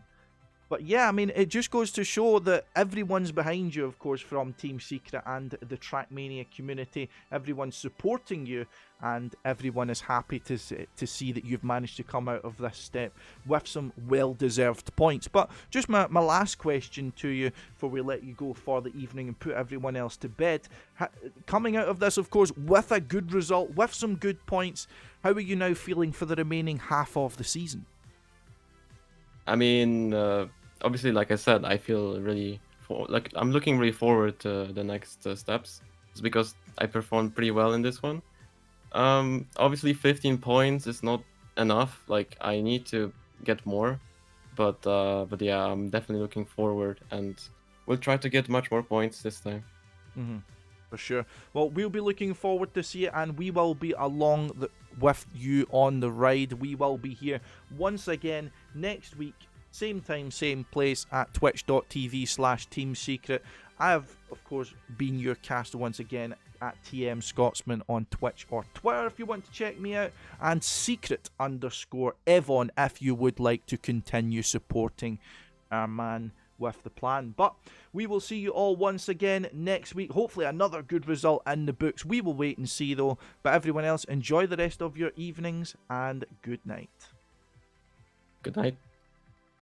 But yeah, I mean, it just goes to show that everyone's behind you, of course, from Team Secret and the Trackmania community. Everyone's supporting you, and everyone is happy to see that you've managed to come out of this step with some well-deserved points. But just my last question to you before we let you go for the evening and put everyone else to bed. Coming out of this, of course, with a good result, with some good points, how are you now feeling for the remaining half of the season?
I mean, obviously, like I said, I feel really I'm looking really forward to the next steps. It's because I performed pretty well in this one. Obviously, 15 points is not enough. Like, I need to get more, but yeah, I'm definitely looking forward, and we'll try to get much more points this time.
Mm-hmm. For sure. Well, we'll be looking forward to see it, and we will be along with you on the ride. We will be here once again next week, same time, same place at twitch.tv/Team Secret. I have, of course, been your caster once again at TM Scotsman on Twitch or Twitter if you want to check me out, and Secret_evoN if you would like to continue supporting our man with the plan. But we will see you all once again next week. Hopefully another good result in the books. We will wait and see though. But everyone else, enjoy the rest of your evenings and good night.
Good night.